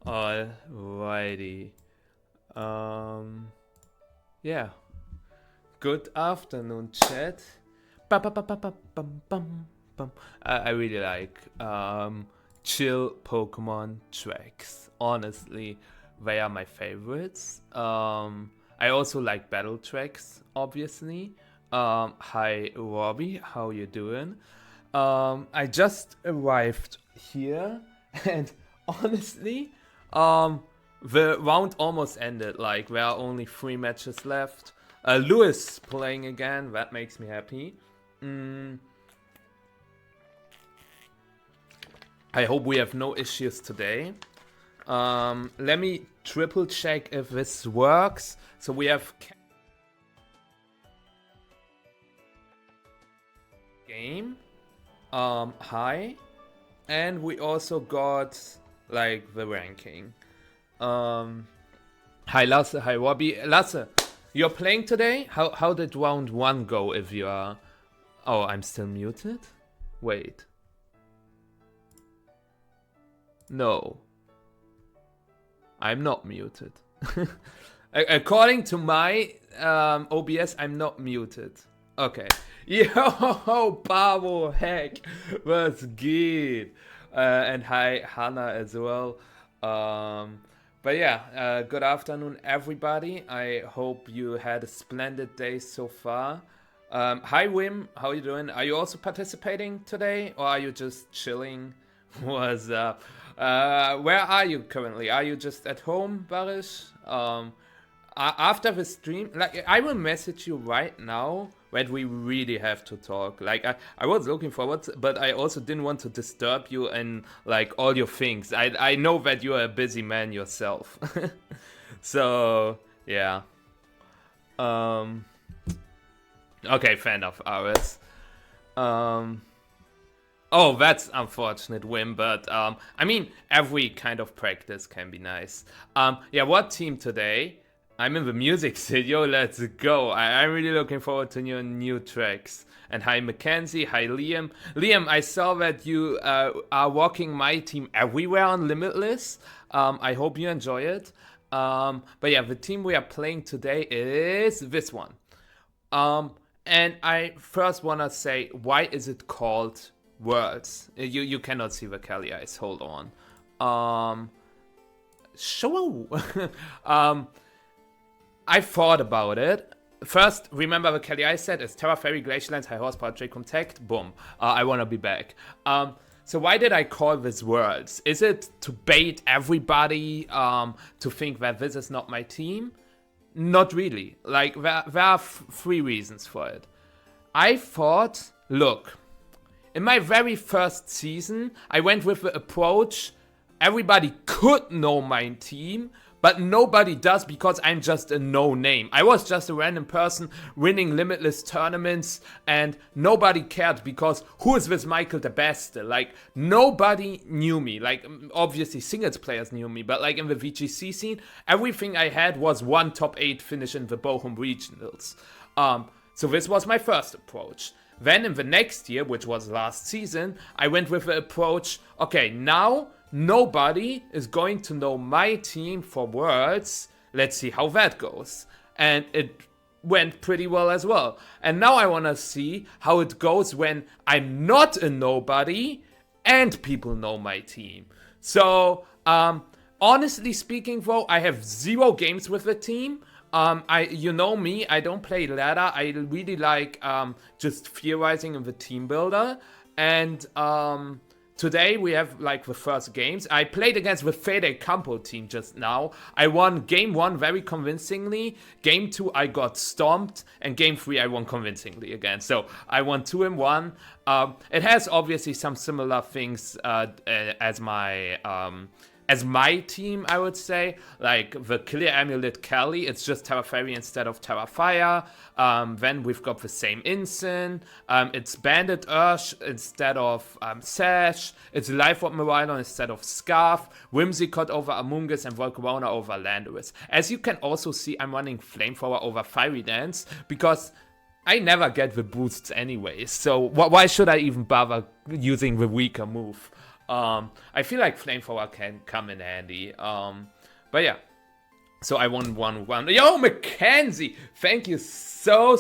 Alrighty. Yeah. Good afternoon, chat. Ba-ba-ba-ba-ba-bum-bum-bum. I really like chill Pokemon tracks. Honestly, they are my favorites. I also like battle tracks, obviously. Hi Robbie, how you doing? I just arrived here, and honestly, the round almost ended. Like there are only 3 matches left. Lewis playing again, that makes me happy. I hope we have no issues today. Let me triple check if this works. So we have game, hi, and we also got like the ranking. Hi Lasse, hi Robbie. Lasse, you're playing today? How did round 1 go if you are... Oh, I'm still muted? Wait. No. I'm not muted. According to my OBS, I'm not muted. Okay. Yo, Pavo, heck. Was good. And hi, Hannah as well. But yeah, good afternoon, everybody. I hope you had a splendid day so far. Hi, Wim. How are you doing? Are you also participating today, or are you just chilling? What's up? Where are you currently? Are you just at home, Barish? After the stream, like I will message you right now when we really have to talk. Like I was looking forward, but I also didn't want to disturb you and like all your things. I know that you are a busy man yourself. So yeah. Okay, fair enough, Aris. Oh, that's unfortunate, Wim, but I mean, every kind of practice can be nice. Yeah, what team today? I'm in the music studio, let's go. I'm really looking forward to your new tracks. And hi Mackenzie, hi Liam. Liam, I saw that you are walking my team everywhere on Limitless. I hope you enjoy it. But yeah, the team we are playing today is this one. And I first want to say, why is it called Worlds? You cannot see the Kelly eyes, hold on. Show. I thought about it. First, remember the Kelly I said is Terra Fairy, Glaciallands, High Horsepower, Trade Contact. Boom. I want to be back. So why did I call this Worlds? Is it to bait everybody to think that this is not my team? Not really. Like, there are 3 reasons for it. I thought, look, in my very first season, I went with the approach, everybody could know my team, but nobody does because I'm just a no-name. I was just a random person winning limitless tournaments and nobody cared because who is this MichaelderBeste? Like, nobody knew me. Like, obviously singles players knew me, but like in the VGC scene, everything I had was 1 top 8 finish in the Bochum Regionals. So this was my first approach. Then in the next year, which was last season, I went with the approach, okay, now nobody is going to know my team for Worlds. Let's see how that goes. And it went pretty well as well. And now I want to see how it goes when I'm not a nobody and people know my team. So, honestly speaking though, I have 0 games with the team. You know me, I don't play ladder. I really like just theorizing in the team builder. And today we have like the first games. I played against the Fede Campo team just now. I won game 1 very convincingly. Game 2 I got stomped, and game 3 I won convincingly again. So I won 2 in 1. It has obviously some similar things as my team, I would say. Like the Clear Amulet Kelly, it's just Terra Fairy instead of Terra Fire. Then we've got the same Incin. It's Bandit Ursh instead of Sash. It's Life Orb Miraidon instead of Scarf. Whimsicott over Amoonguss and Volcarona over Landorus. As you can also see, I'm running Flamethrower over Fiery Dance because I never get the boosts anyways. So why should I even bother using the weaker move? I feel like Flamethrower can come in handy. But yeah. So I won 1-1. Yo, Mackenzie! Thank you so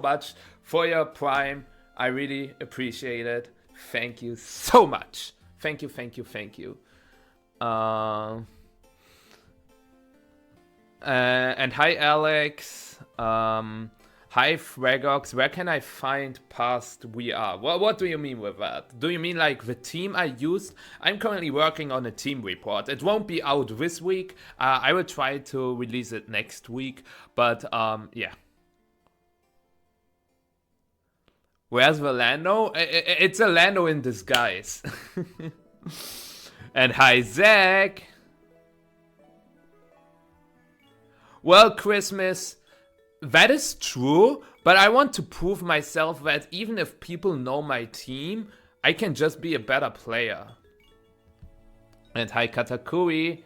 much for your Prime. I really appreciate it. Thank you so much. Thank you. And hi, Alex. Hi, Fragox. Where can I find past we are? What do you mean with that? Do you mean like the team I used? I'm currently working on a team report. It won't be out this week. I will try to release it next week. But yeah. Where's the Lando? It's a Lando in disguise. And hi, Zach. Well, Christmas, that is true, but I want to prove myself that even if people know my team, I can just be a better player. And hi, Katakuri.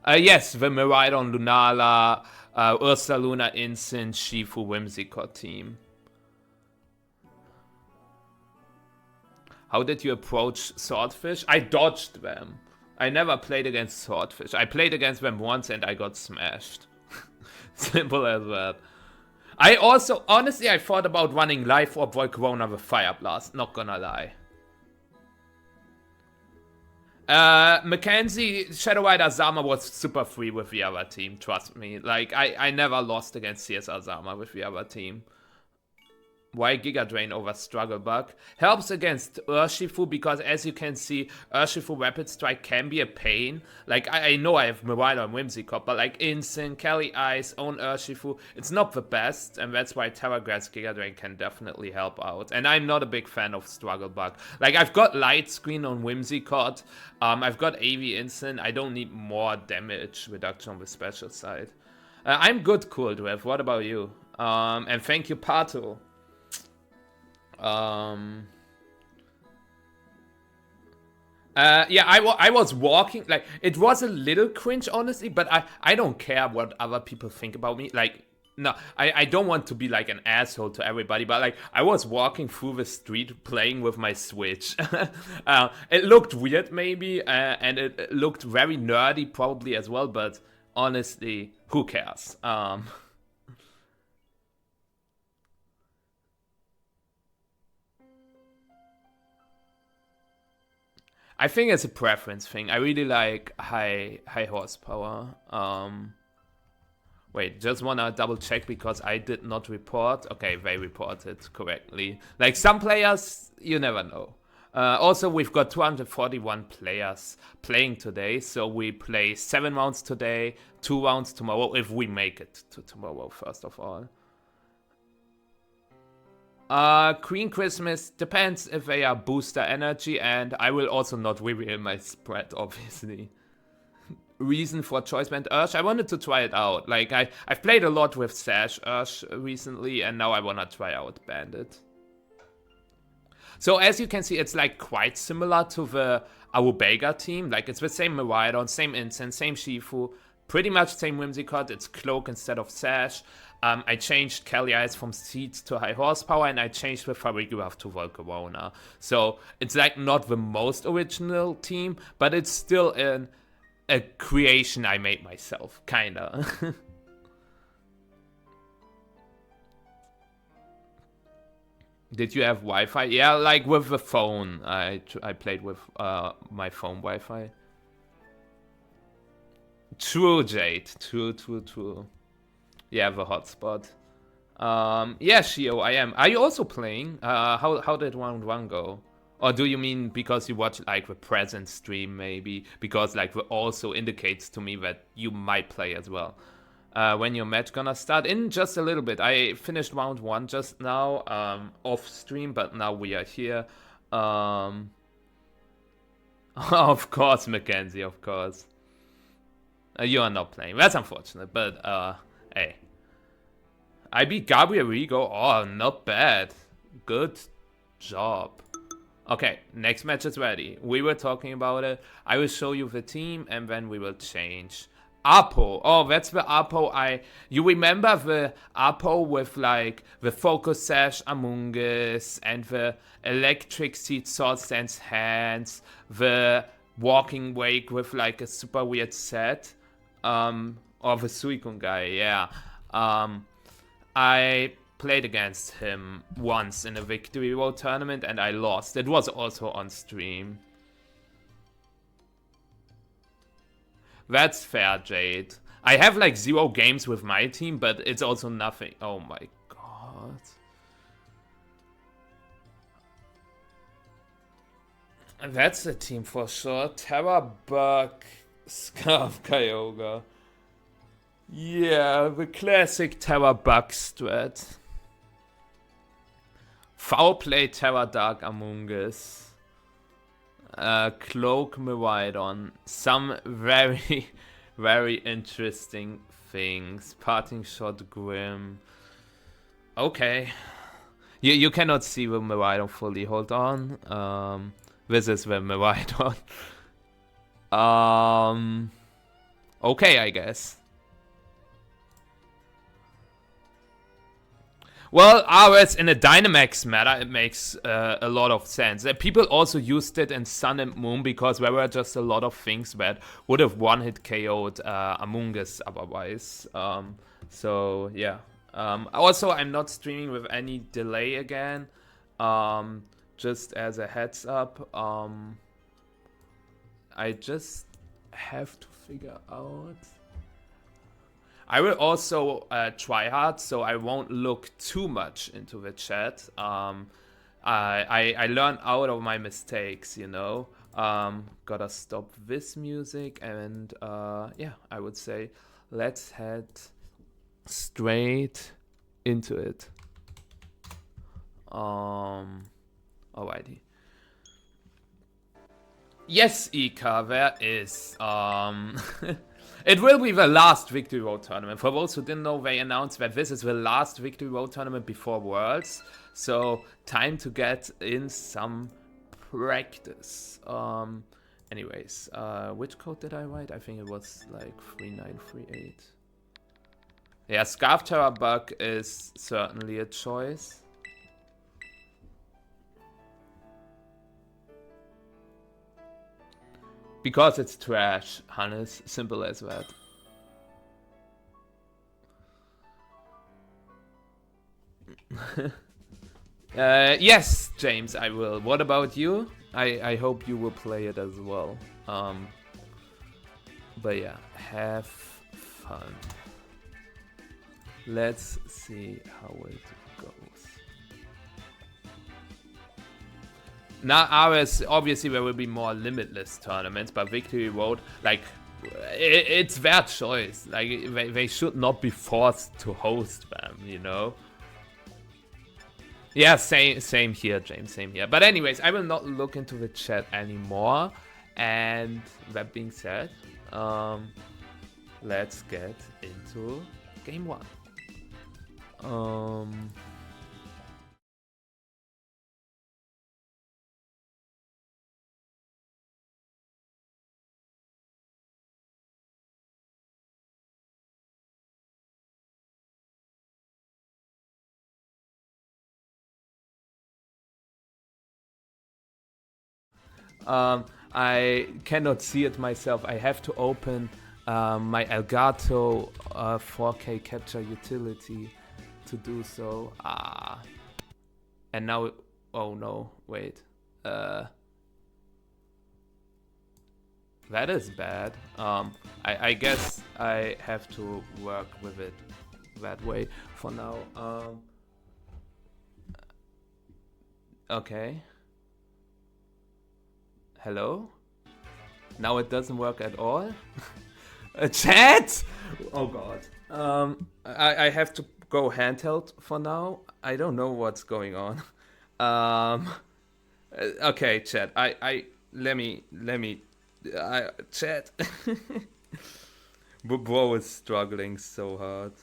Yes, the Miraidon, Lunala, Ursaluna, Incin, Shifu, Whimsicott team. How did you approach Swordfish? I dodged them. I never played against Swordfish. I played against them once and I got smashed. Simple as that. I also, honestly, I thought about running Life Orb Volcarona with Fire Blast. Not gonna lie. Mackenzie, Shadow Rider Zama was super free with the other team. Trust me. Like, I never lost against CSR Zama with the other team. Why Giga Drain over Struggle Bug? Helps against Urshifu because, as you can see, Urshifu Rapid Strike can be a pain. Like, I know I have Miraidon and Whimsicott, but like Instant, Kelly Ice, own Urshifu, it's not the best, and that's why Terra Grass Giga Drain can definitely help out. And I'm not a big fan of Struggle Bug. Like, I've got Light Screen on Whimsicott, I've got AV Instant, I don't need more damage reduction on the special side. I'm good, Cool Drift, what about you? And thank you, Pato. Yeah, I was walking, like, it was a little cringe, honestly, but I don't care what other people think about me. Like, no, I don't want to be like an asshole to everybody, but like, I was walking through the street playing with my Switch. It looked weird maybe, and it looked very nerdy probably as well, but honestly, who cares? I think it's a preference thing. I really like high horsepower. Wait, just wanna double check because I did not report. Okay, they reported correctly. Like some players, you never know. Also, we've got 241 players playing today, so we play 7 rounds today, 2 rounds tomorrow, if we make it to tomorrow, first of all. Queen Christmas depends if they are booster energy, and I will also not reveal my spread, obviously. Reason for Choice Band Ursh, I wanted to try it out. Like, I've played a lot with Sash Ursh recently, and now I wanna try out Bandit. So as you can see, it's like quite similar to the Awubega team. Like, it's the same Miraidon, same Incense, same Shifu, pretty much same Whimsicott. It's Cloak instead of Sash. I changed Kelly Ice from Seeds to high horsepower, and I changed the Farigiraf to Volcarona. So it's like not the most original team, but it's still a creation I made myself, kinda. Did you have Wi-Fi? Yeah, like with the phone. I played with my phone Wi-Fi. True, Jade. True. Yeah, the hotspot. Yeah, Shio, I am. Are you also playing? How did round 1 go? Or do you mean because you watch like the present stream maybe? Because like the also indicates to me that you might play as well. When your match gonna start? In just a little bit. I finished round 1 just now, off stream, but now we are here. Of course, Mackenzie, of course. You are not playing. That's unfortunate, but hey. I beat Gabriel Rigo. Oh, not bad. Good job. Okay, next match is ready. We were talking about it. I will show you the team and then we will change Apo. Oh, that's the Apo you remember the Apo with like the Focus Sash Among Us and the Electric Seed Sword Dance Hands, the Walking Wake with like a super weird set. Or the Suicune guy, yeah. I played against him once in a Victory Road tournament and I lost. It was also on stream. That's fair, Jade. I have like 0 games with my team, but it's also nothing. Oh my god. That's a team for sure. Terra Bug, Scarf Kyogre. Yeah, the classic Terra Bug strat. Foul play Terra Dark Among Us. Cloak Miraidon. Some very, very interesting things. Parting Shot Grim. Okay. You cannot see the Miraidon fully. Hold on. This is the Miraidon. Okay, I guess. Well, RS in a Dynamax meta, it makes a lot of sense. People also used it in Sun and Moon because there were just a lot of things that would have one-hit KO'd Among Us otherwise. So, yeah. Also, I'm not streaming with any delay again. Just as a heads up. I just have to figure out... I will also try hard, so I won't look too much into the chat. I learn out of my mistakes, you know. Gotta stop this music, and yeah, I would say let's head straight into it. Alrighty. Yes, Ika, there is. It will be the last Victory Road tournament. For those who didn't know, they announced that this is the last Victory Road tournament before Worlds. So, time to get in some practice. Anyways, which code did I write? I think it was like 3938. Yeah, Scarf Terra Bug is certainly a choice. Because it's trash, Hannes. Simple as that. Yes, James, I will. What about you? I hope you will play it as well. But yeah, have fun. Let's see how it goes. Now, RS, obviously there will be more limitless tournaments, but Victory Road, like, it's their choice. Like, they should not be forced to host them, you know? Yeah, same here, James, same here. But anyways, I will not look into the chat anymore. And that being said, let's get into game 1. I cannot see it myself. I have to open my Elgato 4K capture utility to do so. And now, oh no, wait. That is bad. I guess I have to work with it that way for now. Okay. Hello? Now it doesn't work at all? Chat? Oh god. I have to go handheld for now. I don't know what's going on. Okay, chat. Let me chat. Bro is struggling so hard.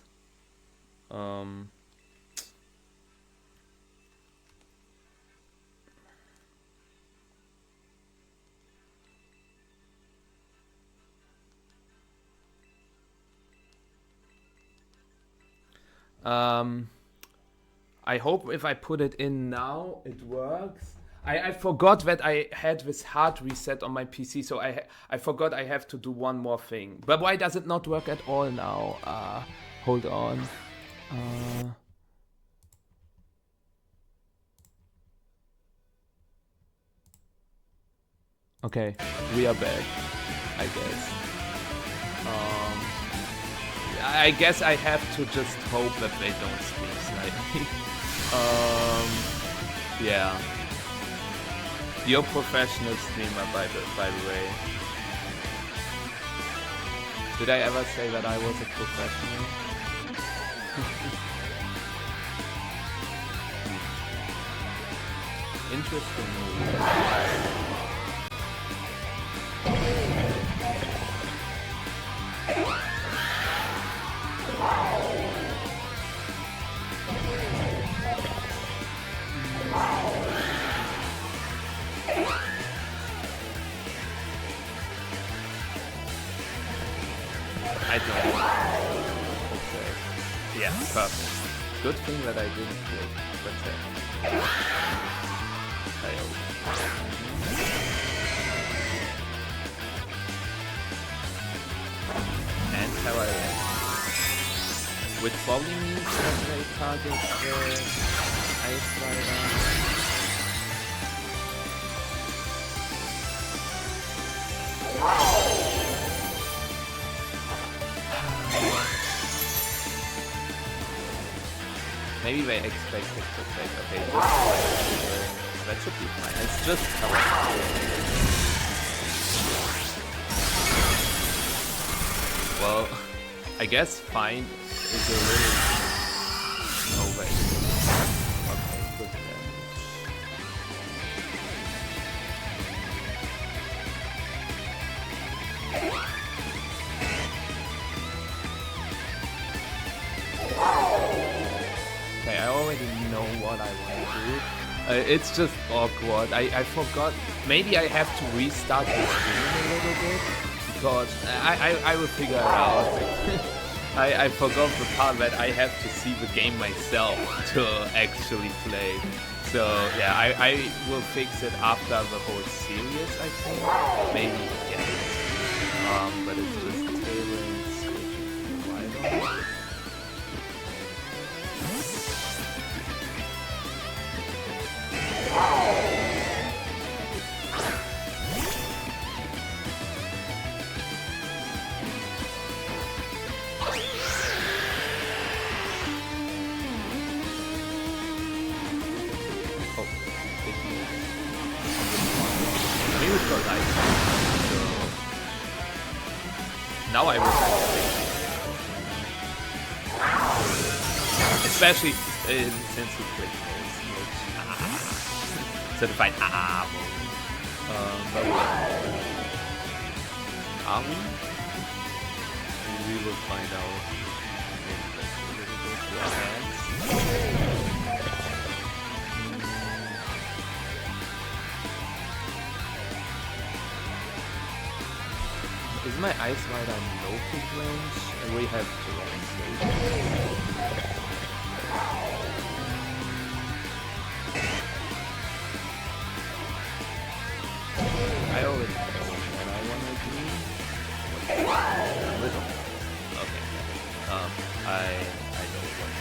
I hope if I put it in now, it works. I forgot that I had this hard reset on my PC, so I forgot I have to do one more thing. But why does it not work at all now? Hold on. Okay, we are back, I guess. I guess I have to just hope that they don't stream slightly. Yeah. You're a professional streamer, by the way. Did I ever say that I was a professional? Interesting movie. I don't know. Okay. Yeah, perfect. Good thing that I didn't click protect. And Terrarium. Which probably means that they target the Ice Rider. Maybe they expect it to take. Okay, that should be fine. It's just well, I guess fine is a little no way. Okay, good damage. Okay, I already know what I want to do. It's just awkward. I forgot. Maybe I have to restart the stream a little bit because I will figure it out. I forgot the part that I have to see the game myself to actually play. So yeah, I will fix it after the whole series. I think maybe yeah. But it's just tailoring switching to wider. Now I will especially since he clicked this, which certified but are we? We will find out in just a little bit. Is my Ice Rider no kick range? We have to run straight. I already know what I want to do. Little. Okay. I know what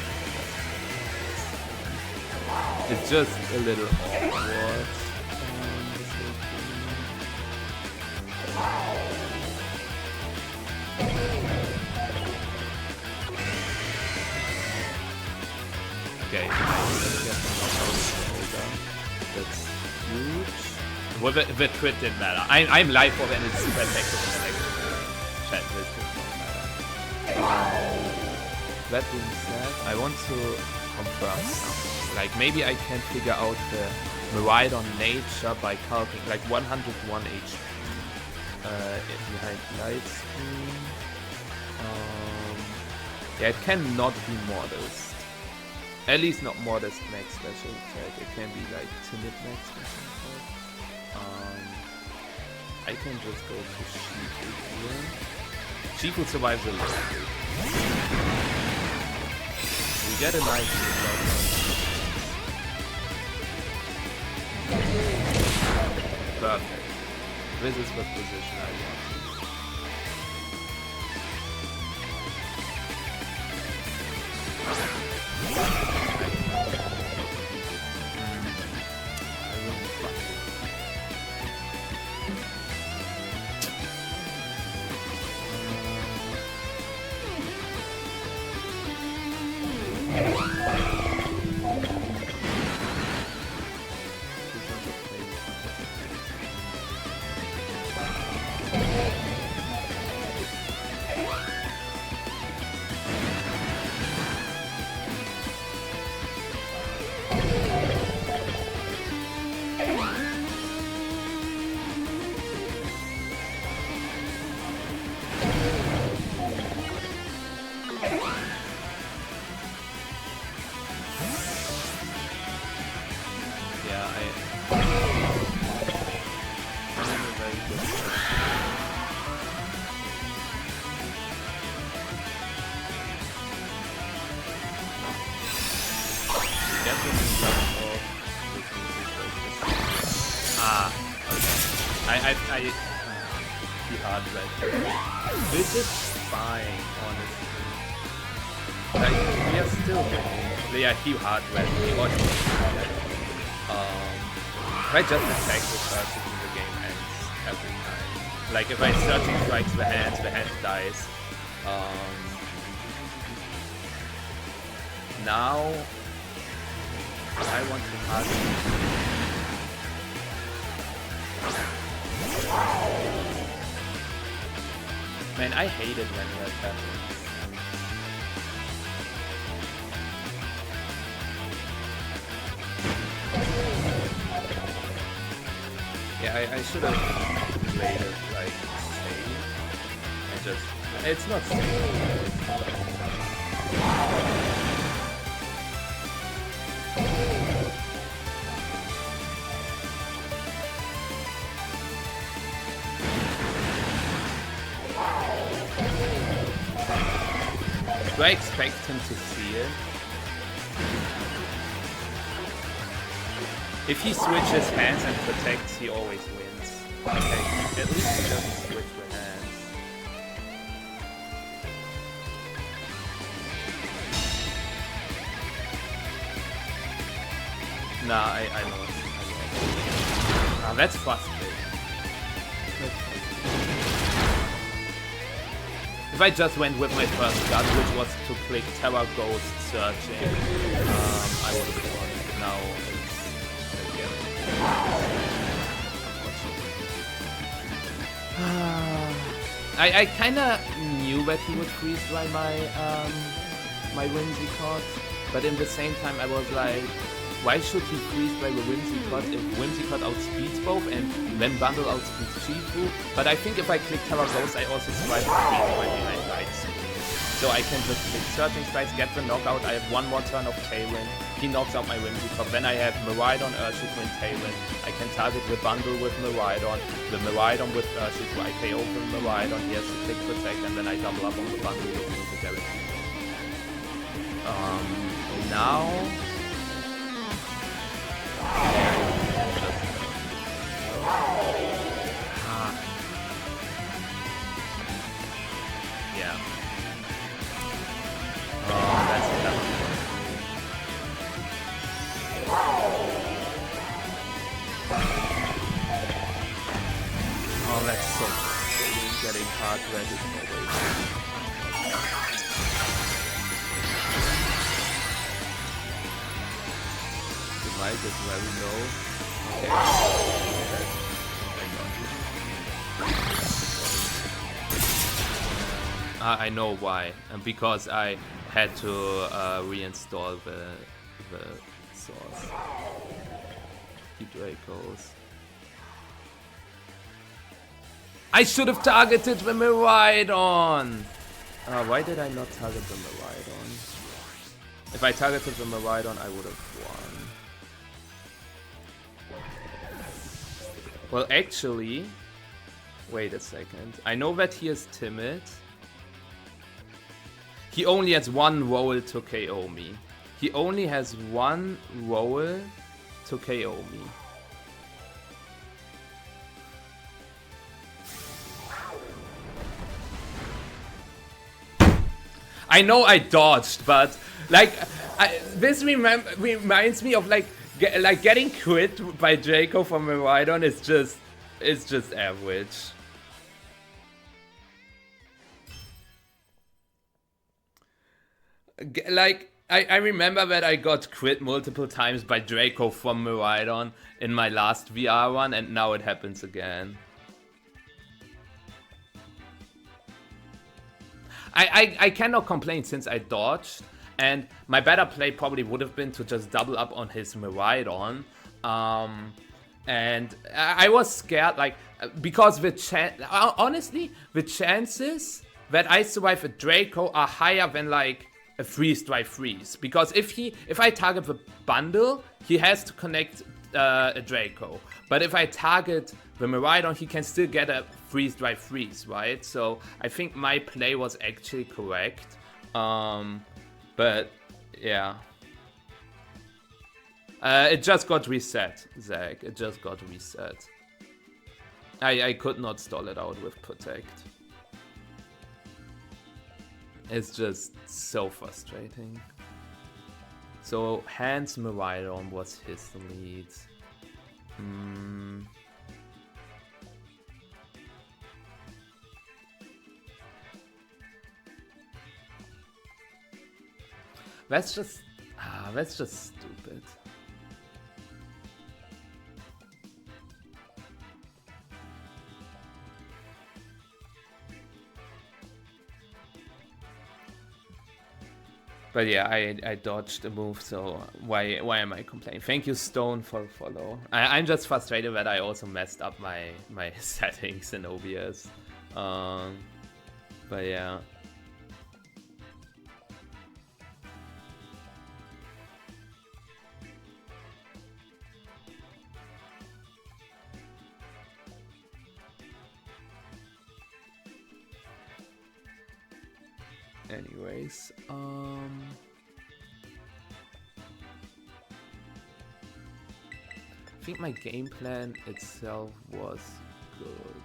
it's just a little awkward. Okay, that's huge. Well, the crit didn't matter. I'm live for and it's super effective in the next chat. This did not matter. That being said, I want to confirm something. Like maybe I can figure out the Miraidon nature by calculating like 101 HP behind light screen. Yeah, it cannot be modest. At least not modest max special attack. It can be like timid max special attack. I can just go to Shifu here. Shifu survives a lot. We get a nice block. Perfect. This is the position I want. The hard red. This is fine, honestly. Like, we are still winning. Yeah, he hard red. He also if I just attack with searching, the game ends every time. Like, if I searching strikes the hand dies. Now I want to hard. Man, I hate it when that happens. Yeah, I should have played it like safe and just. It's not safe. Do I expect him to see it? If he switches hands and protects, he always wins. Okay, at least he doesn't switch with hands. Nah, I lost. Ah, that's frustrating. If I just went with my first gut, which was to click Terra Ghost searching, I would have won. Now it's again. I kinda knew that he would freeze dry my Whimsicott, but in the same time I was like, why should he freeze dry the Whimsicott if Whimsicott outspeeds both and then Bundle outspeeds Shifu? But I think if I click Terra Ghost, I also strive to freeze dry behind Light Speed. So I can just click Searching Strikes, get the knockout, I have one more turn of Tailwind, he knocks out my Whimsicott, then I have Miraidon, Urshifu and Tailwind, I can target the Bundle with Miraidon, the Miraidon with Urshifu, I KO the Miraidon, he has to click Protect, and then I double up on the Bundle with the Guarantee. Now... Yeah. Oh, that's enough. Oh, that's so frustrating. Getting hard red is always. The mic is very low. Okay. I know why, because I had to reinstall the source. The Dracos. I should have targeted the Miraidon! Why did I not target the Miraidon? If I targeted the Miraidon, I would have won. Well, actually... Wait a second. I know that he is timid. He only has one roll to KO me. He only has one roll to KO me. I know I dodged, but like this reminds me of like getting crit by Draco from Miraidon is just average. Like I remember that I got crit multiple times by Draco from Miraidon in my last VR run, and now it happens again. I cannot complain since I dodged, and my better play probably would have been to just double up on his Miraidon. And I was scared, like, because honestly, the chances that I survive a Draco are higher than like a freeze drive freeze. Because if I target the bundle, he has to connect a Draco. But if I target the Miraidon, he can still get a freeze drive freeze, right? So I think my play was actually correct. But yeah. It just got reset, Zach. It just got reset. I could not stall it out with Protect. It's just so frustrating. So Hans Miraidon was his lead. That's just stupid. But yeah, I dodged a move, so why am I complaining? Thank you, Stone, for the follow. I'm just frustrated that I also messed up my settings in OBS. But yeah. Anyways, I think my game plan itself was good.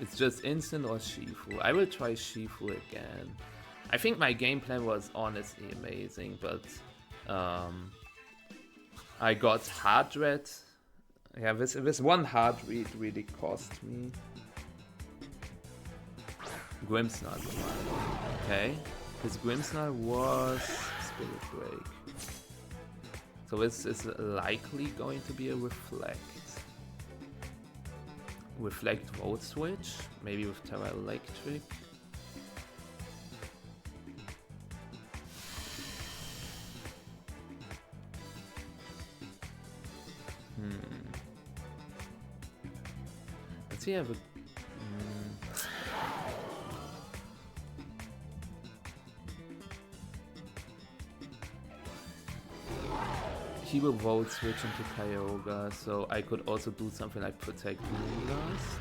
It's just instant or Shifu. I will try Shifu again. I think my game plan was honestly amazing, but I got hard red. Yeah, this one hard read really cost me. Grimmsnarl. Okay. His Grimmsnarl was Spirit Break. So this is likely going to be a Reflect. Reflect Volt Switch, maybe with Terra Electric. Let's see, I have a he will Volt Switch into Kyogre, so I could also do something like Protect Moonblast.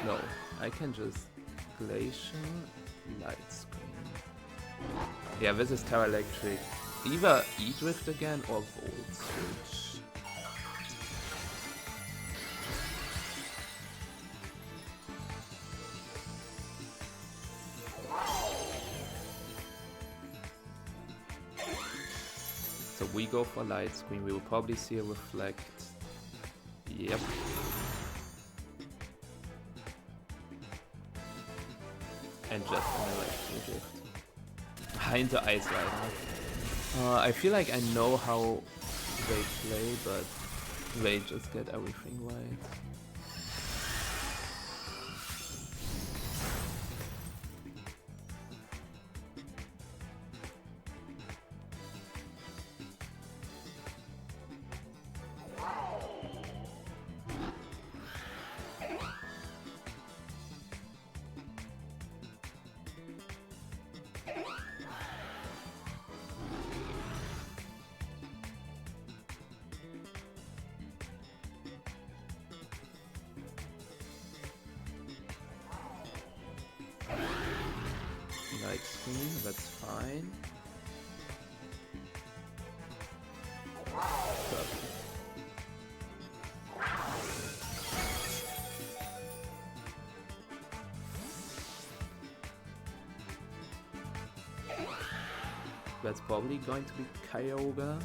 No, I can just Glacier, Light Screen. Yeah, this is Terra Electric. Either E-Drift again or Volt Switch. So we go for Light Screen, we will probably see a Reflect. Yep. And just an Electric Drift. Into Ice Rider. I feel like I know how they play, but they just get everything right. Light screen, that's fine. Perfect. That's probably going to be Kyogre.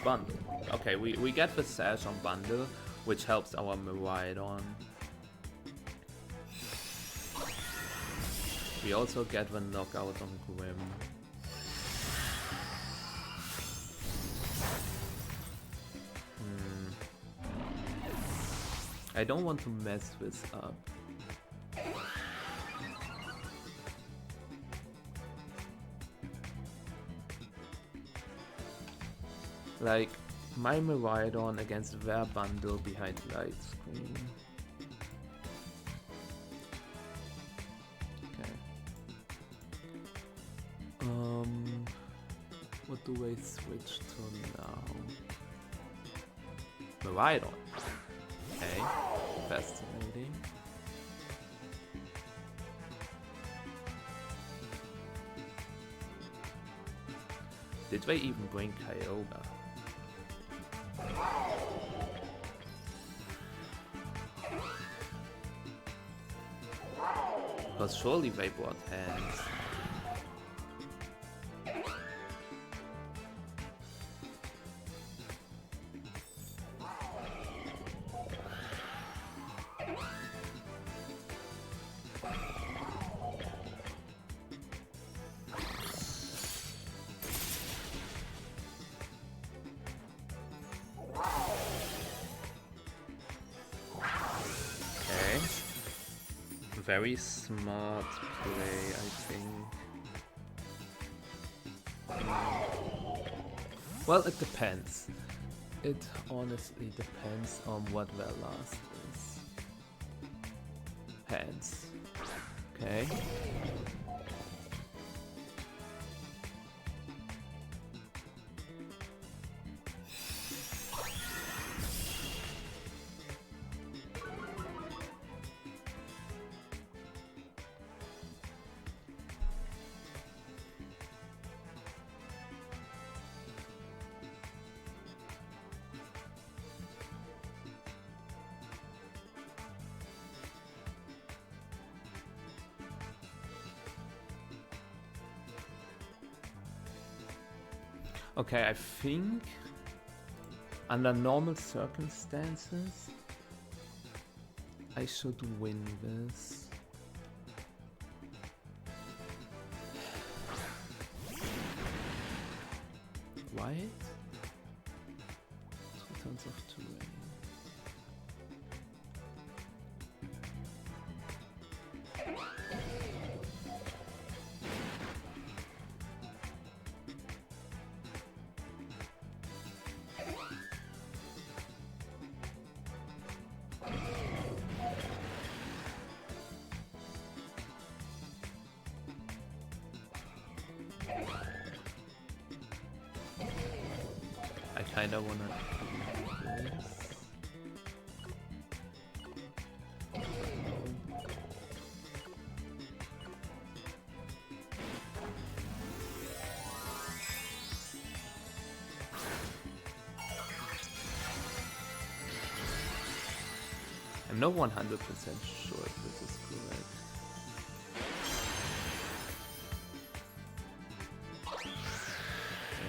Bundle. Okay, we get the Sash on Bundle, which helps our Miraidon. We also get the knockout on Grim. I don't want to mess this up. Like, my Miraidon against their bundle behind light screen. Okay. What do I switch to now? Miraidon. Okay. Fascinating. Did they even bring Kyogre? Because surely they brought hands. Very smart play, I think. Well, it depends. It honestly depends on what their last is. Hands. Okay. Okay, I think under normal circumstances I should win this. White? 2 tons of terrain. I kinda wanna do this. I'm not 100% sure if this is correct.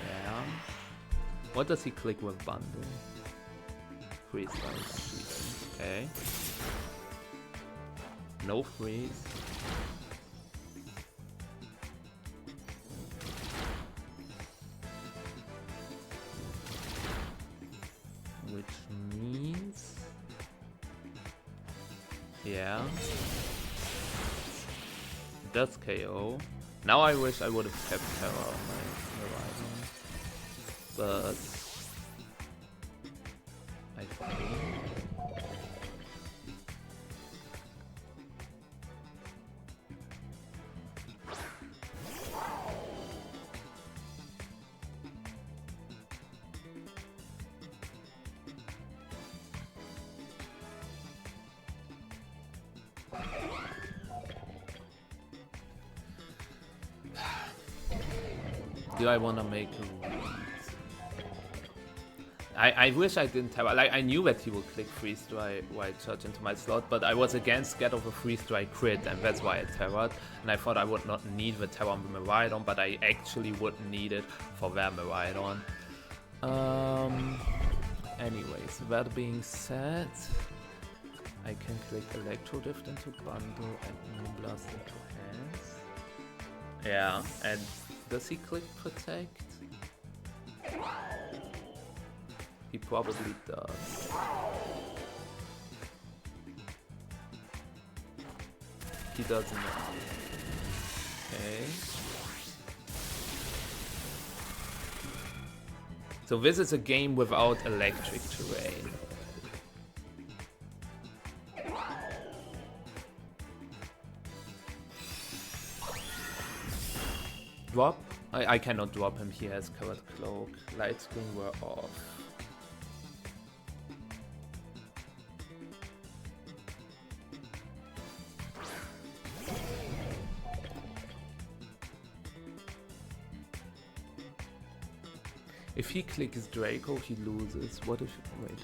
Yeah. What does he click with bundle? Freeze ice. Okay. No freeze. Which means... yeah. That's KO. Now I wish I would have kept Terra on my Horizon. But... I think... Do I want to make a read? I wish I didn't have, like, I knew that he would click freeze strike while charge into my slot, but I was again scared of a freeze strike crit, and that's why I terrored. And I thought I would not need the terror on the Miraidon, but I actually would need it for their Miraidon. Anyways, that being said, I can click Electro Drift into Bundle and Moonblast into hands. Yeah, and does he click Protect? He probably does. He doesn't know. Okay. So this is a game without electric terrain. Drop? I cannot drop him, he has covered cloak. Light screen were off. If he clicks Draco, he loses. What if... wait.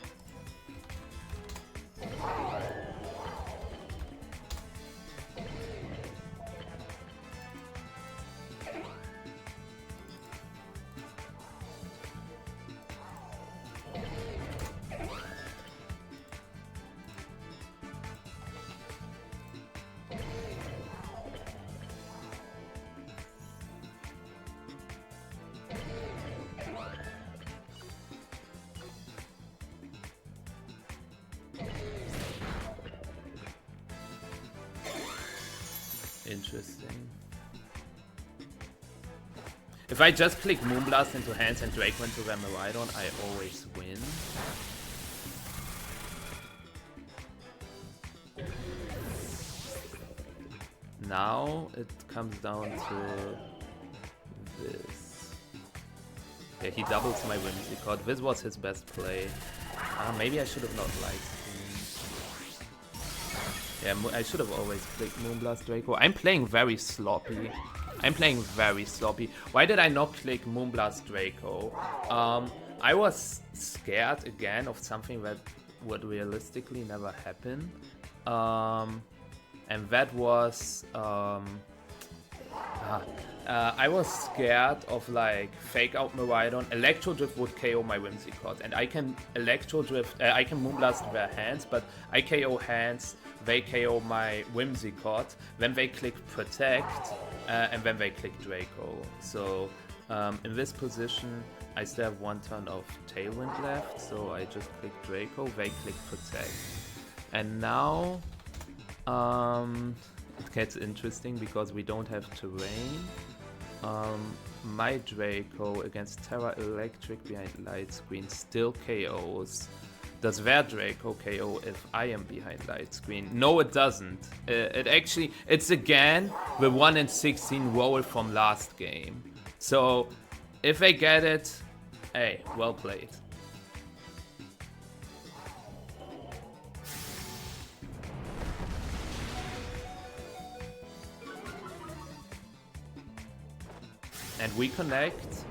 Interesting. If I just click Moonblast into hands and Draco into their Miraidon, I always win. Now it comes down to this. Yeah, he doubles my Whimsicott. This was his best play. Maybe I should have not liked him. Yeah, I should have always clicked Moonblast Draco. I'm playing very sloppy. Why did I not click Moonblast Draco? I was scared again of something that would realistically never happen. And that was... I was scared of like fake out Miraidon. Electro Drift would KO my Whimsicott, and I can Electro Drift. I can Moonblast their hands, but I KO hands. They KO my Whimsicott. Then they click Protect, and then they click Draco. So in this position, I still have one turn of Tailwind left. So I just click Draco. They click Protect, and now it gets interesting because we don't have terrain. My Draco against Terra Electric behind light screen still KOs. Does their Draco KO if I am behind light screen? No, it doesn't. It's again the 1 in 16 roll from last game. So if they get it, hey, well played. And we connect.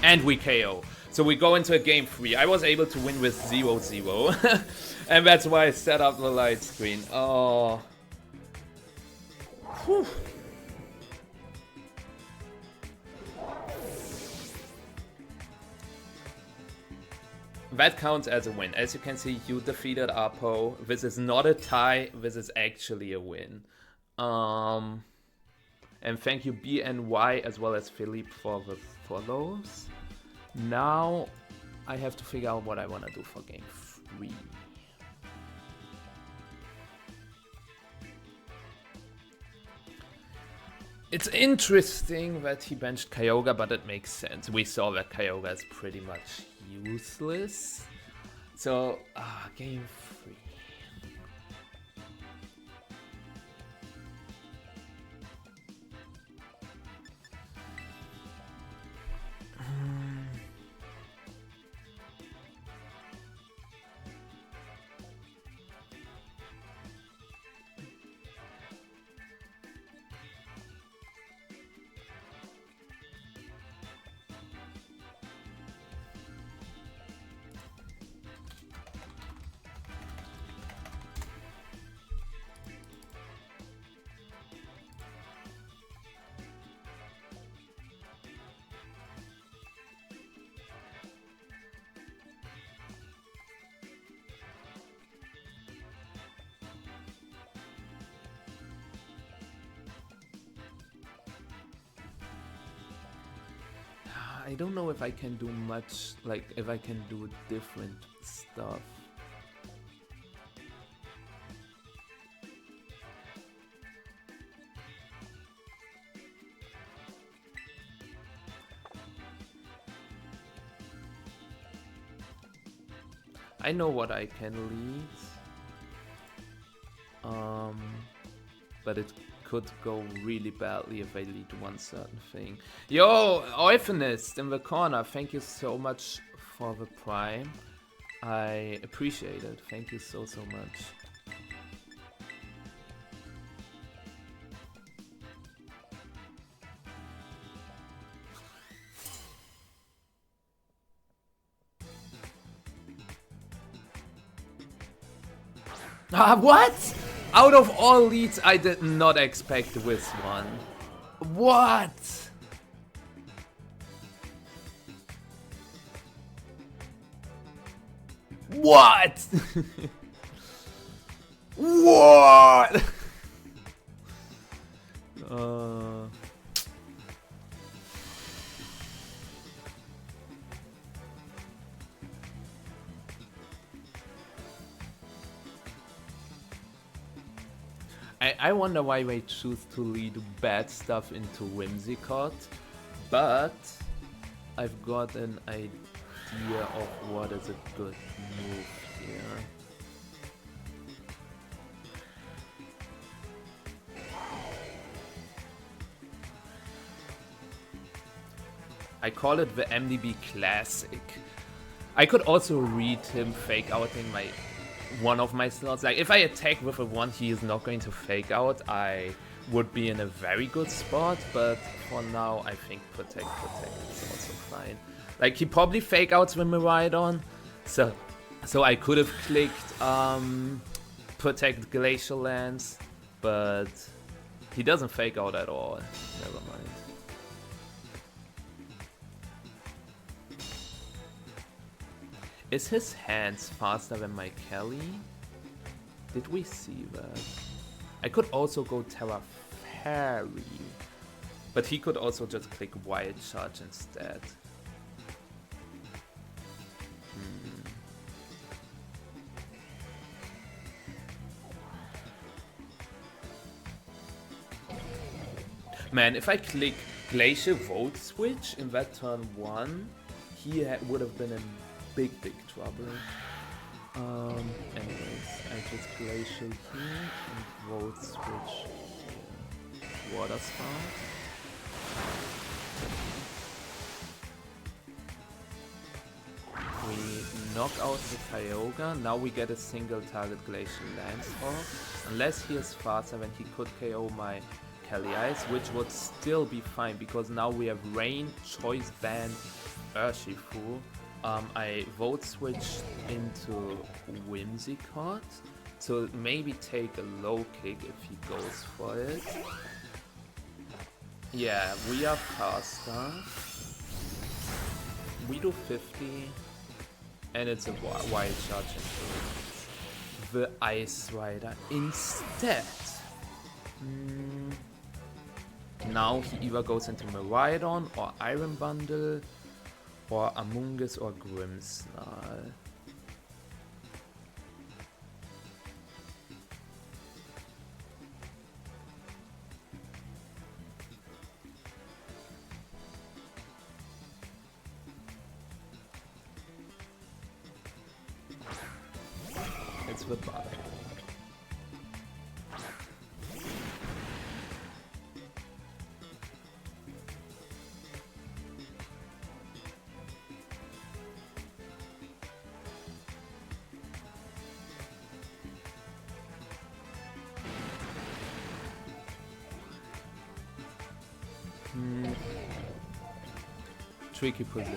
And we KO. So we go into a game 3. I was able to win with 0-0. And that's why I set up the light screen. Oh. Whew. That counts as a win. As you can see, you defeated Apo. This is not a tie. This is actually a win. And thank you BNY as well as Philippe for the follows. Now I have to figure out what I want to do for game 3. It's interesting that he benched Kyogre, but it makes sense. We saw that Kyogre is pretty much useless. So, game 3. I don't know if I can do much, like if I can do different stuff. I know what I can lead. But it could go really badly if I lead one certain thing. Yo, Euphonist in the corner, thank you so much for the prime. I appreciate it. Thank you so much. What? Out of all leads, I did not expect this one. What? What? What? I wonder why they choose to lead bad stuff into Whimsicott, but I've got an idea of what is a good move here. I call it the MDB Classic. I could also read him fake outing one of my slots. Like if I attack with a 1, he is not going to fake out. I would be in a very good spot, but for now I think protect is also fine. Like he probably fake outs with Miraidon, so I could have clicked protect Glacial Lands, but he doesn't fake out at all. Never mind. Is his hands faster than my Kelly? Did we see that? I could also go Terra Fairy, but he could also just click Wild Charge instead. Man, if I click Glacial Volt Switch in that turn 1, he would have been in big trouble. Anyways, I just Glacial here and Volt Switch here. Water Spout. We knock out the Kyogre. Now we get a single target Glacial Lance off. Unless he is faster, then he could KO my Kelly Ice, which would still be fine because now we have Rain, Choice Band, Urshifu. I Volt Switch into Whimsicott to maybe take a low kick if he goes for it. Yeah, we are faster. We do 50 and it's a Wild Charge into the Ice Rider instead. Now he either goes into Miraidon or Iron Bundle or Amoonguss or Grimmsnarl. It's the bug. Tricky position.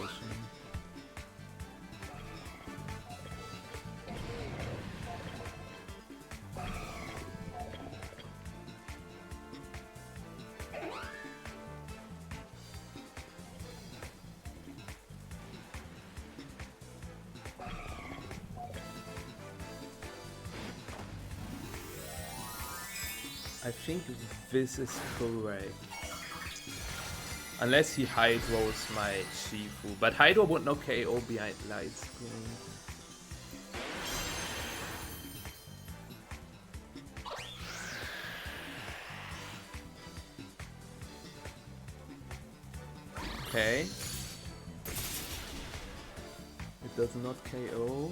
I think this is correct. Unless he hydros my Shifu. But Hydro would not KO behind light screen. Okay. It does not KO.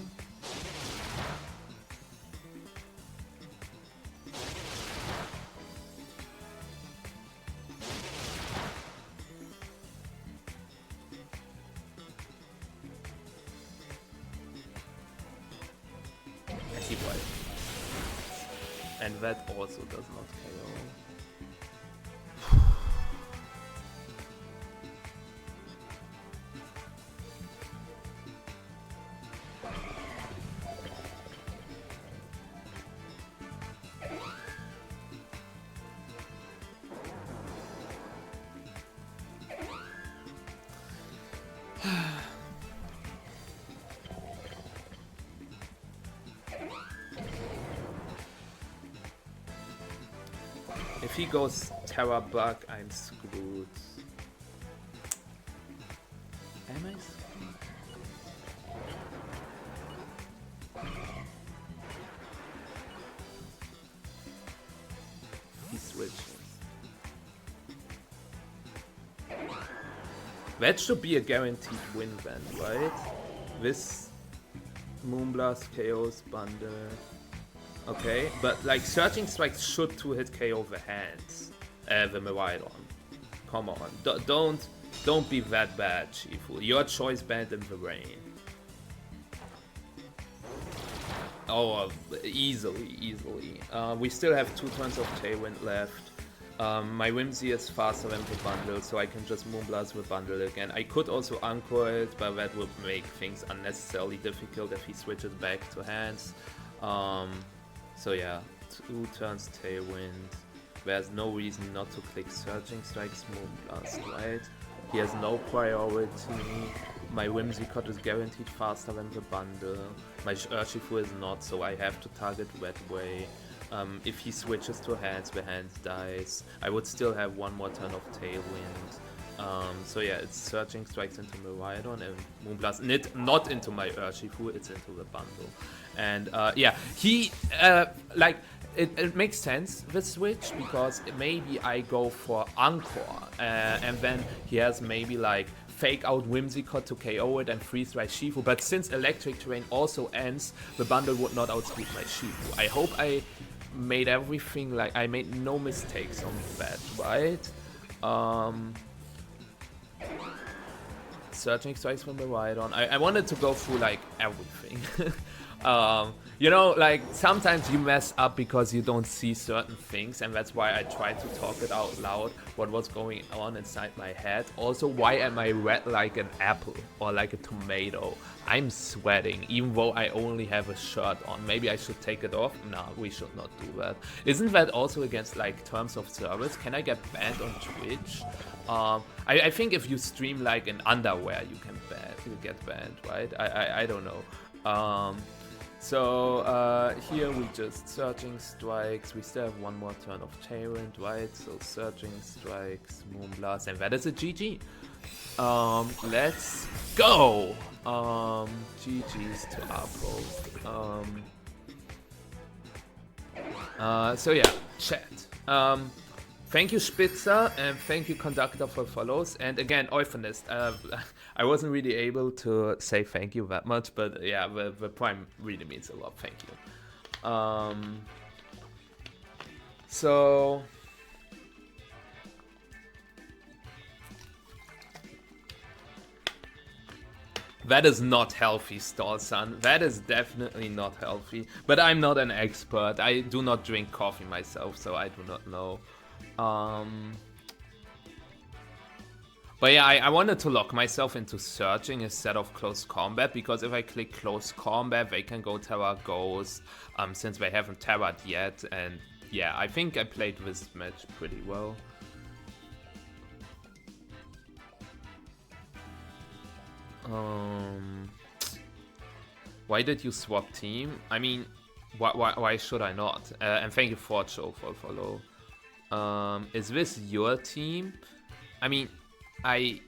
I see why. And that also does not KO. If he goes Terra Bug, I'm screwed. Am I screwed? He switches. That should be a guaranteed win then, right? This Moonblast KO's bundle. Okay, but like Searching Strikes should 2-hit KO the hands, the Miraidon. Come on, don't be that bad, Shifu. Your choice band in the rain. Oh, easily. We still have 2 turns of Tailwind left. My Whimsy is faster than the bundle, so I can just Moonblast the bundle again. I could also Anchor it, but that would make things unnecessarily difficult if he switches back to hands. So yeah, 2 turns Tailwind. There's no reason not to click Searching Strikes Moonblast, right? He has no priority. My Whimsicott is guaranteed faster than the bundle. My Urshifu is not, so I have to target Red Way. If he switches to hands, the hands dies. I would still have 1 more turn of Tailwind. So yeah, it's Searching Strikes into Miraidon and Moonblast. Not into my Urshifu, it's into the bundle. And yeah, he, like, it makes sense, the switch, because maybe I go for Anchor, and then he has maybe like fake out Whimsicott to KO it and freeze my Shifu. But since Electric Terrain also ends, the bundle would not outspeed my Shifu. I hope I made everything, like, I made no mistakes on that, right? Searching Strikes from the Miraidon. I wanted to go through like everything. You know, like sometimes you mess up because you don't see certain things, and that's why I tried to talk it out loud, what was going on inside my head. Also, why am I red like an apple or like a tomato? I'm sweating, even though I only have a shirt on. Maybe I should take it off? No, we should not do that. Isn't that also against like terms of service? Can I get banned on Twitch? I think if you stream like in underwear, you can get banned, right? I don't know. So here we just Searching Strikes. We still have 1 more turn of Tailwind, right? So Searching Strikes, Moonblast, and that is a GG. Let's go. GG's to Apo. So yeah, chat. Thank you, Spitzer, and thank you, Conductor, for follows. And again, Euphonist. I wasn't really able to say thank you that much, but yeah, the Prime really means a lot. Thank you. So that is not healthy, Stallson. That is definitely not healthy. But I'm not an expert. I do not drink coffee myself, so I do not know. But yeah, I wanted to lock myself into searching instead of close combat, because if I click close combat, they can go Terra Ghost, since they haven't terra'd yet. And yeah, I think I played this match pretty well. Why did you swap team? I mean, why should I not? And thank you, Forcho, for follow. Is this your team? I mean, I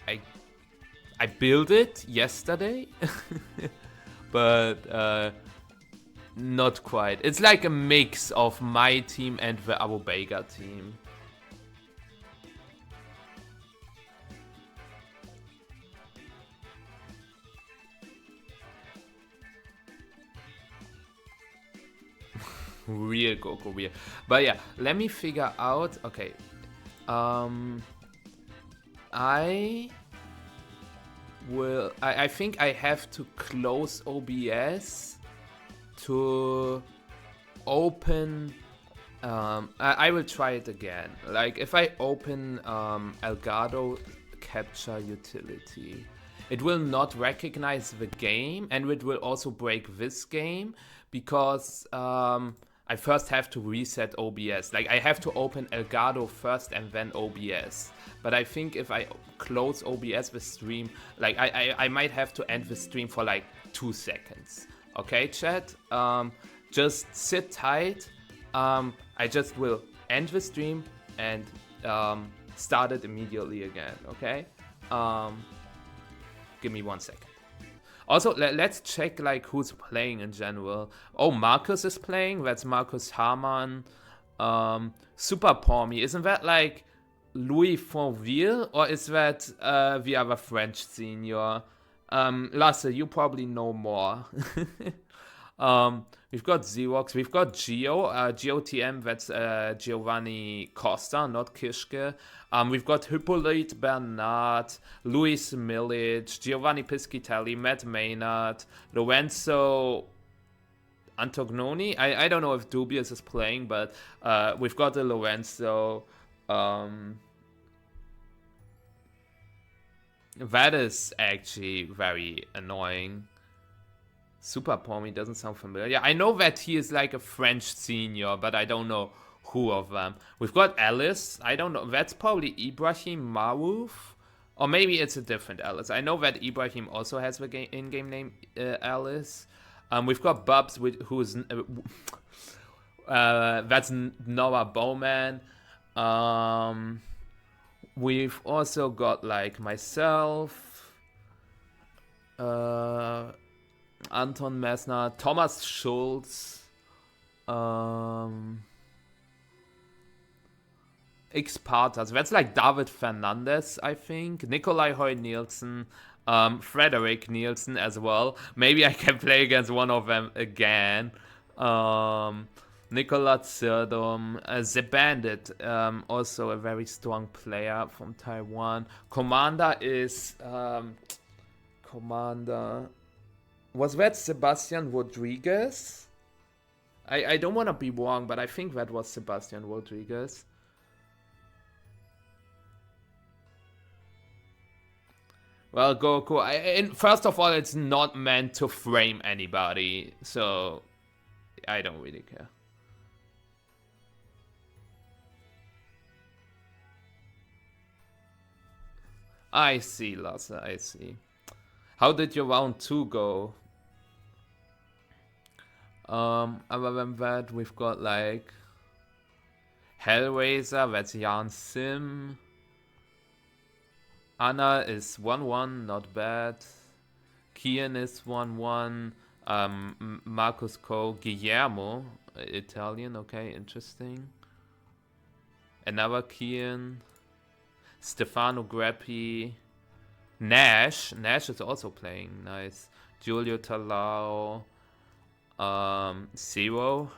I I built it yesterday, but not quite. It's like a mix of my team and the Abu Bega team. Real Goku, real. But yeah, let me figure out. Okay, I will. I think I have to close OBS to open. I will try it again. Like if I open Elgato Capture Utility, it will not recognize the game, and it will also break this game because I first have to reset OBS. Like I have to open Elgato first and then OBS. But I think if I close OBS the stream, like I might have to end the stream for like 2 seconds. Okay, chat? Just sit tight. I just will end the stream and start it immediately again, okay? Give me 1 second. Also, let's check like who's playing in general. Oh, Marcus is playing. That's Marcus Hamann. Super Pormy. Isn't that like Louis Fonville? Or is that the other French senior? Lasse, you probably know more. We've got Xerox, we've got Geo, GOTM, that's Giovanni Costa, not Kischke. We've got Hippolyte Bernard, Luis Milic, Giovanni Piscitelli, Matt Maynard, Lorenzo Antognoni. I don't know if Dubious is playing, but we've got the Lorenzo. That is actually very annoying. Super Pommy doesn't sound familiar. Yeah, I know that he is like a French senior, but I don't know who of them. We've got Alice. I don't know. That's probably Ibrahim Marouf. Or maybe it's a different Alice. I know that Ibrahim also has the in-game name Alice. We've got Bubs, who's... that's Noah Bowman. We've also got like myself. Anton Messner, Thomas Schulz, X-Partas, that's like David Fernandez, I think, Nikolai Hoy Nielsen, Frederick Nielsen as well. Maybe I can play against one of them again. Nicola Tsirdom, The Bandit, also a very strong player from Taiwan. Commander is... Commander... Was that Sebastian Rodriguez? I don't want to be wrong, but I think that was Sebastian Rodriguez. Well, Goku, first of all, it's not meant to frame anybody, so I don't really care. I see, Lasse, I see. How did your round 2 go? Other than that, we've got like Hellraiser, that's Jan Sim. Anna is 1-1, not bad. Kian is 1-1. Marcus Co. Guillermo, Italian, okay, interesting. Another Kian. Stefano Grappi. Nash is also playing, nice. Giulio Talao. Zero,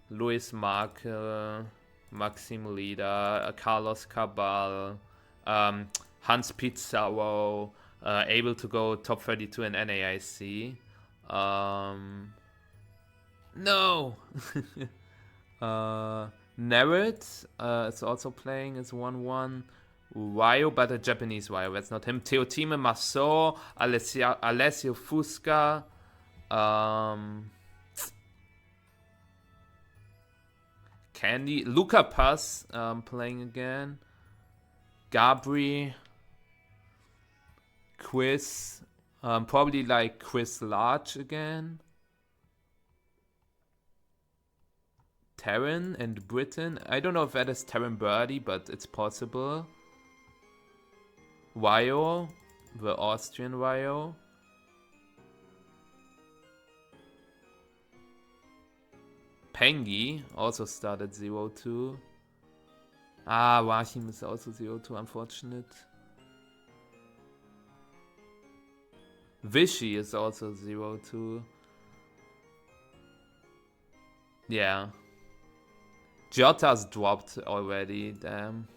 Luis Markel, Maxim Lida, Carlos Cabal, Hans Pizarro, able to go top 32 in NAIC. No! Nerit is also playing, is 1-1. Ryo, but a Japanese Ryo, that's not him. Teotime Masso, Alessio Fusca. Candy, Luca Paz playing again. Gabri, Quiz, probably like Chris Large again. Terran and Britain. I don't know if that is Terran Birdie, but it's possible. Vio, the Austrian Vio. Pengi also started 0-2. Ah, Wachim is also 0-2, unfortunate. Vichy is also 0-2. Yeah. Jota's dropped already, damn.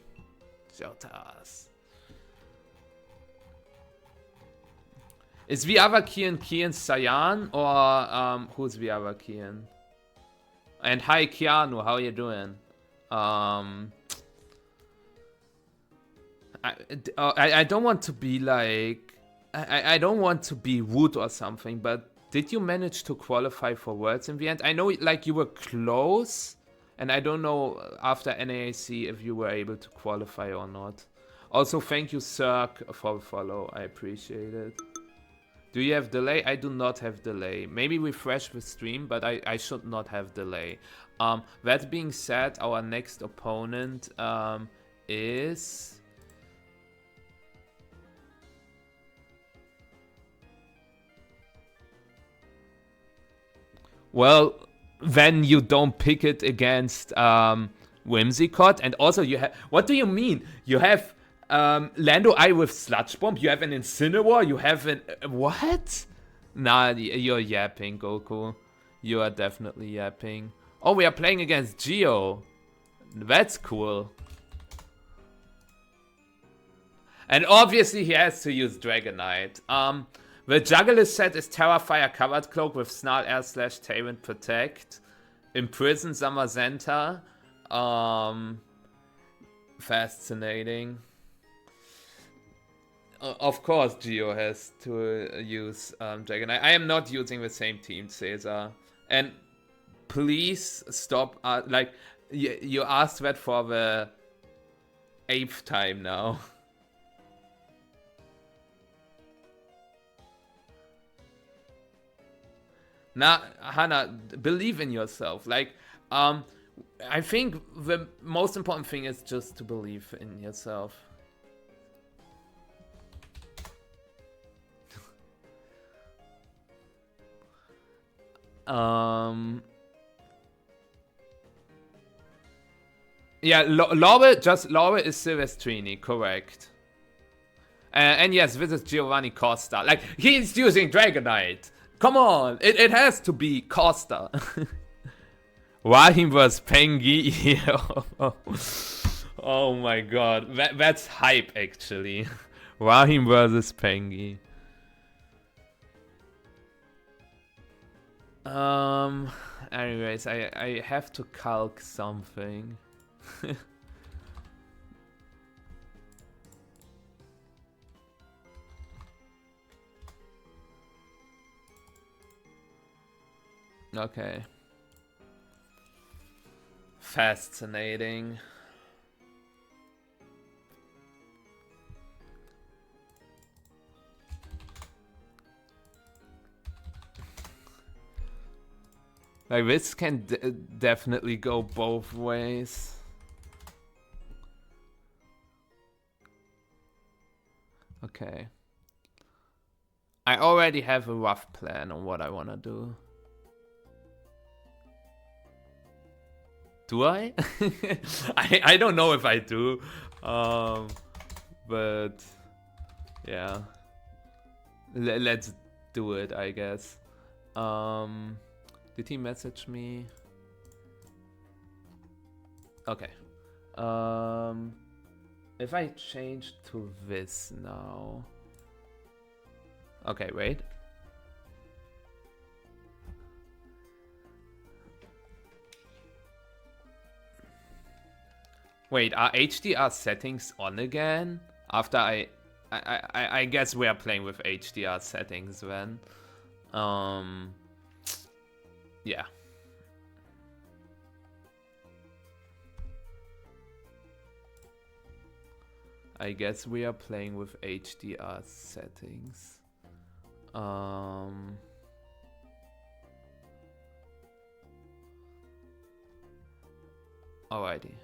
Jota's. Is Viavakian Kian Sayan or who's Viavakian? And hi Keanu, how you doing? I don't want to be like I don't want to be rude or something, but did you manage to qualify for Worlds in the end? I know like you were close, and I don't know after NAAC if you were able to qualify or not. Also, thank you, Cirque, for the follow. I appreciate it. Do you have delay? I do not have delay. Maybe refresh the stream, but I should not have delay. That being said, our next opponent is... Well, then you don't pick it against Whimsicott. And also you have... What do you mean? You have Lando Eye with Sludge Bomb. You have an Incineroar. You have an... What? Nah, you're yapping, Goku. You are definitely yapping. Oh, we are playing against Geo. That's cool. And obviously he has to use Dragonite. The Juggler set is Terra Fire Covered Cloak with Snarl Air / Tailwind Protect. Imprison Zamazenta. Fascinating. Of course Geo has to use Dragonite. I am not using the same team, Caesar. And please stop, like, you asked that for the 8th time now. Nah, Hannah, believe in yourself. Like, I think the most important thing is just to believe in yourself. Yeah, Lore is Silvestrini, correct. And yes, this is Giovanni Costa. Like, he's using Dragonite. Come on, it has to be Costa. Rahim vs Pengi. Oh my god, that's hype actually. Rahim versus Pengi. Anyways, I have to calc something. Okay. Fascinating. Like, this can definitely go both ways. Okay. I already have a rough plan on what I want to do. Do I? I don't know if I do. But yeah. Let's do it, I guess. Did he message me? Okay. If I change to this now. Okay, wait. Wait, are HDR settings on again? After I guess we are playing with HDR settings then. Yeah. I guess we are playing with HDR settings. Alrighty.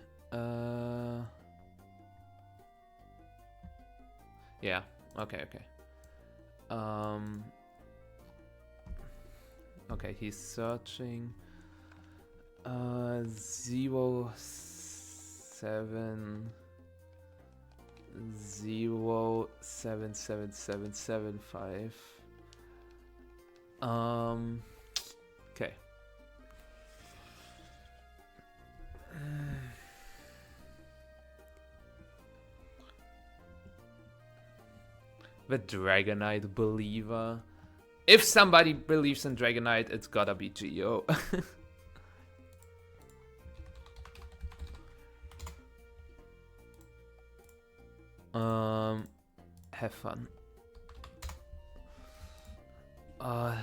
Yeah. Okay. Okay. Okay. He's searching. 07077775. Okay. The Dragonite believer. If somebody believes in Dragonite, it's gotta be Geo. Have fun. Alrighty.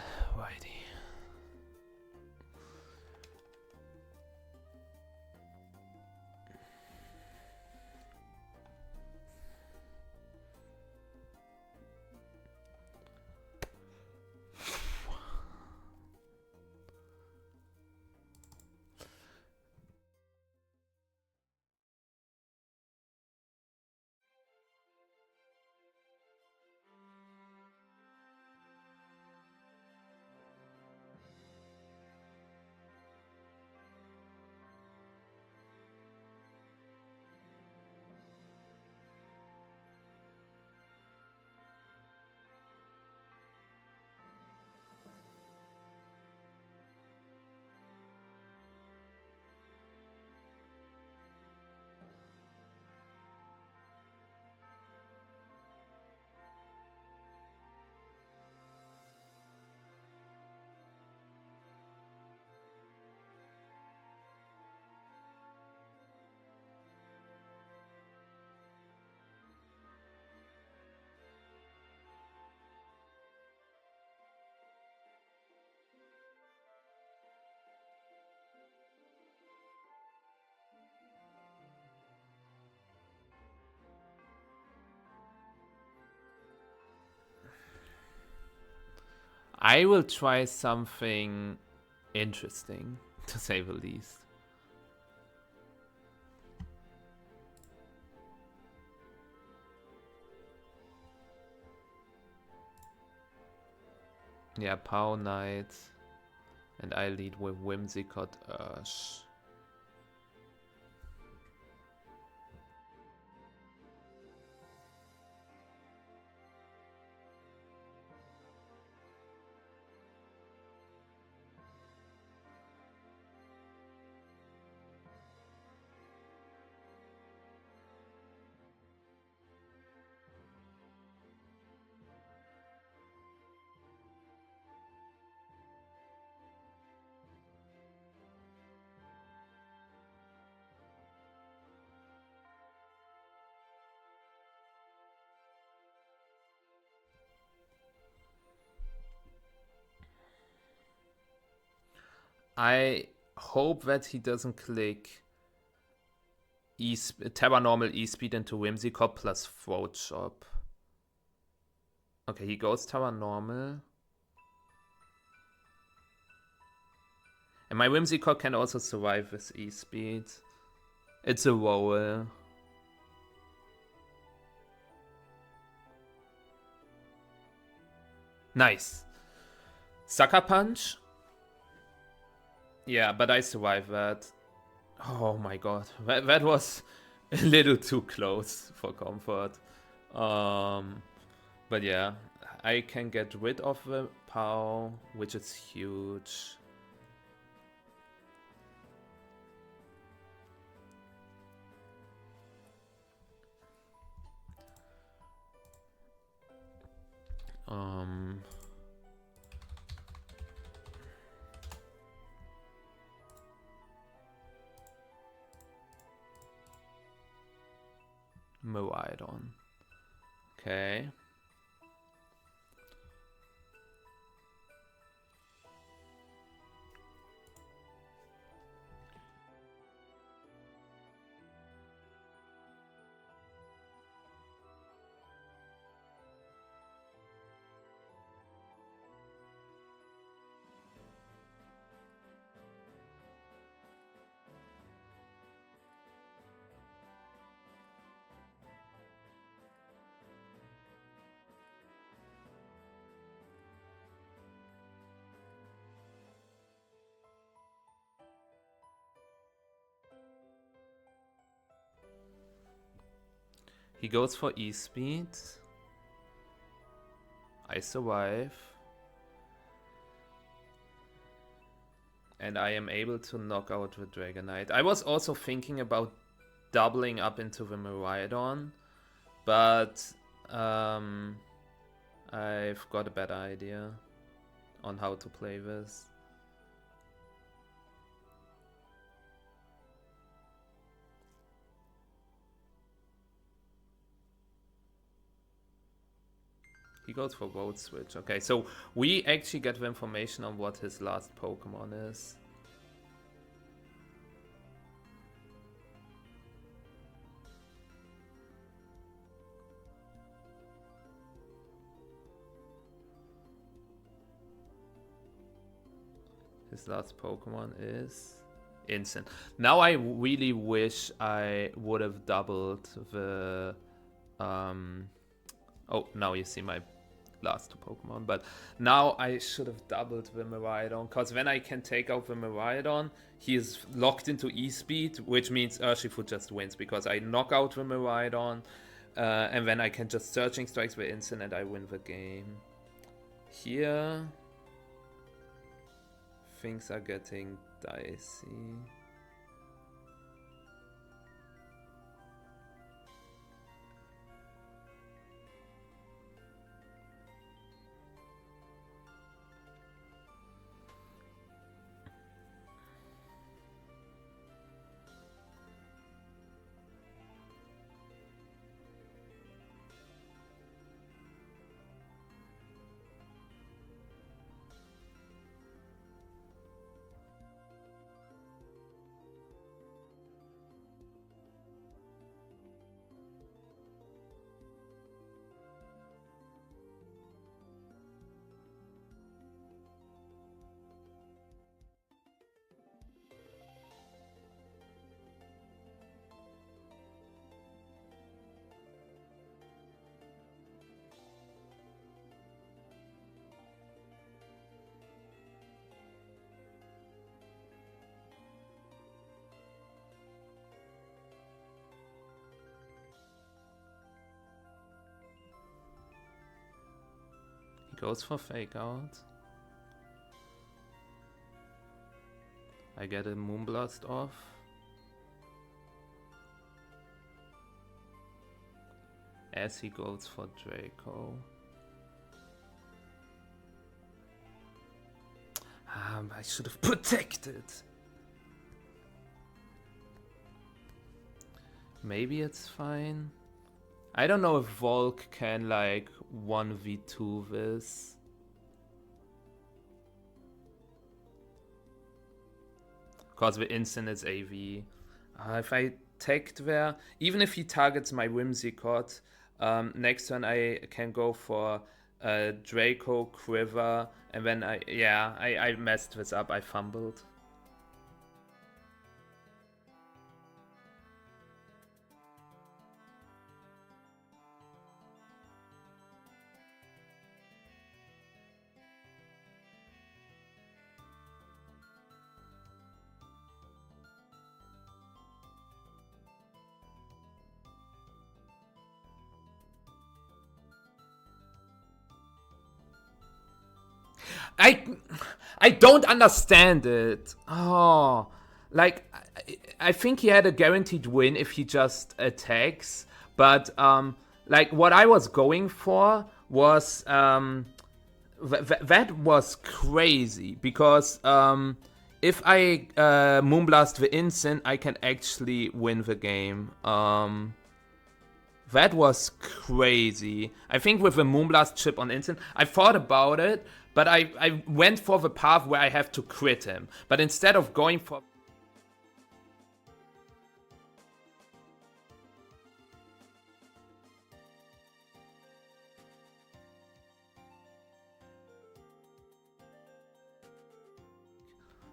I will try something interesting, to say the least. Yeah, Power Knight. And I lead with Whimsicott Ursh. I hope that he doesn't click Terra Normal E-Speed into Whimsicott plus Throat Chop. Okay, he goes Terra Normal. And my Whimsicott can also survive with E-Speed. It's a roll. Nice. Sucker Punch? Yeah, but I survived that. Oh my god. That was a little too close for comfort. But yeah, I can get rid of the POW, which is huge. Miraidon. Okay. He goes for E-speed. I survive. And I am able to knock out the Dragonite. I was also thinking about doubling up into the Miraidon, but I've got a better idea on how to play this. He goes for Vote Switch. Okay, so we actually get the information on what his last Pokemon is. His last Pokemon is Instant. Now I really wish I would have doubled the... Oh, now you see my last two Pokemon, but now I should have doubled the Miraidon, because when I can take out the Miraidon, he is locked into E-speed, which means Urshifu just wins, because I knock out the Miraidon, and then I can just Searching Strikes with Instant and I win the game. Here, things are getting dicey. Goes for Fake Out. I get a Moonblast off. As he goes for Draco. I should have protected. Maybe it's fine. I don't know if Volk can like 1v2 this. Because the instant is AV. If I tagged there, even if he targets my Whimsicott, next turn I can go for Draco, Quiver, and then I messed this up, I fumbled. I don't understand it. Oh, like I think he had a guaranteed win if he just attacks, but like what I was going for was that was crazy, because if I Moonblast the instant, I can actually win the game. That was crazy. I think with the Moonblast chip on instant, I thought about it, but I went for the path where I have to crit him. But instead of going for...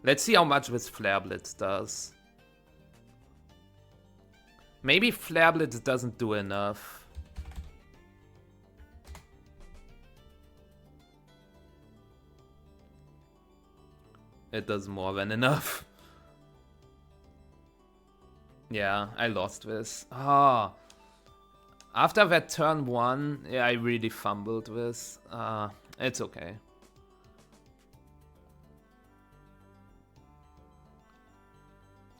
Let's see how much this Flare Blitz does. Maybe Flare Blitz doesn't do enough. It does more than enough. Yeah, I lost this. After that turn 1, yeah, I really fumbled with. It's okay.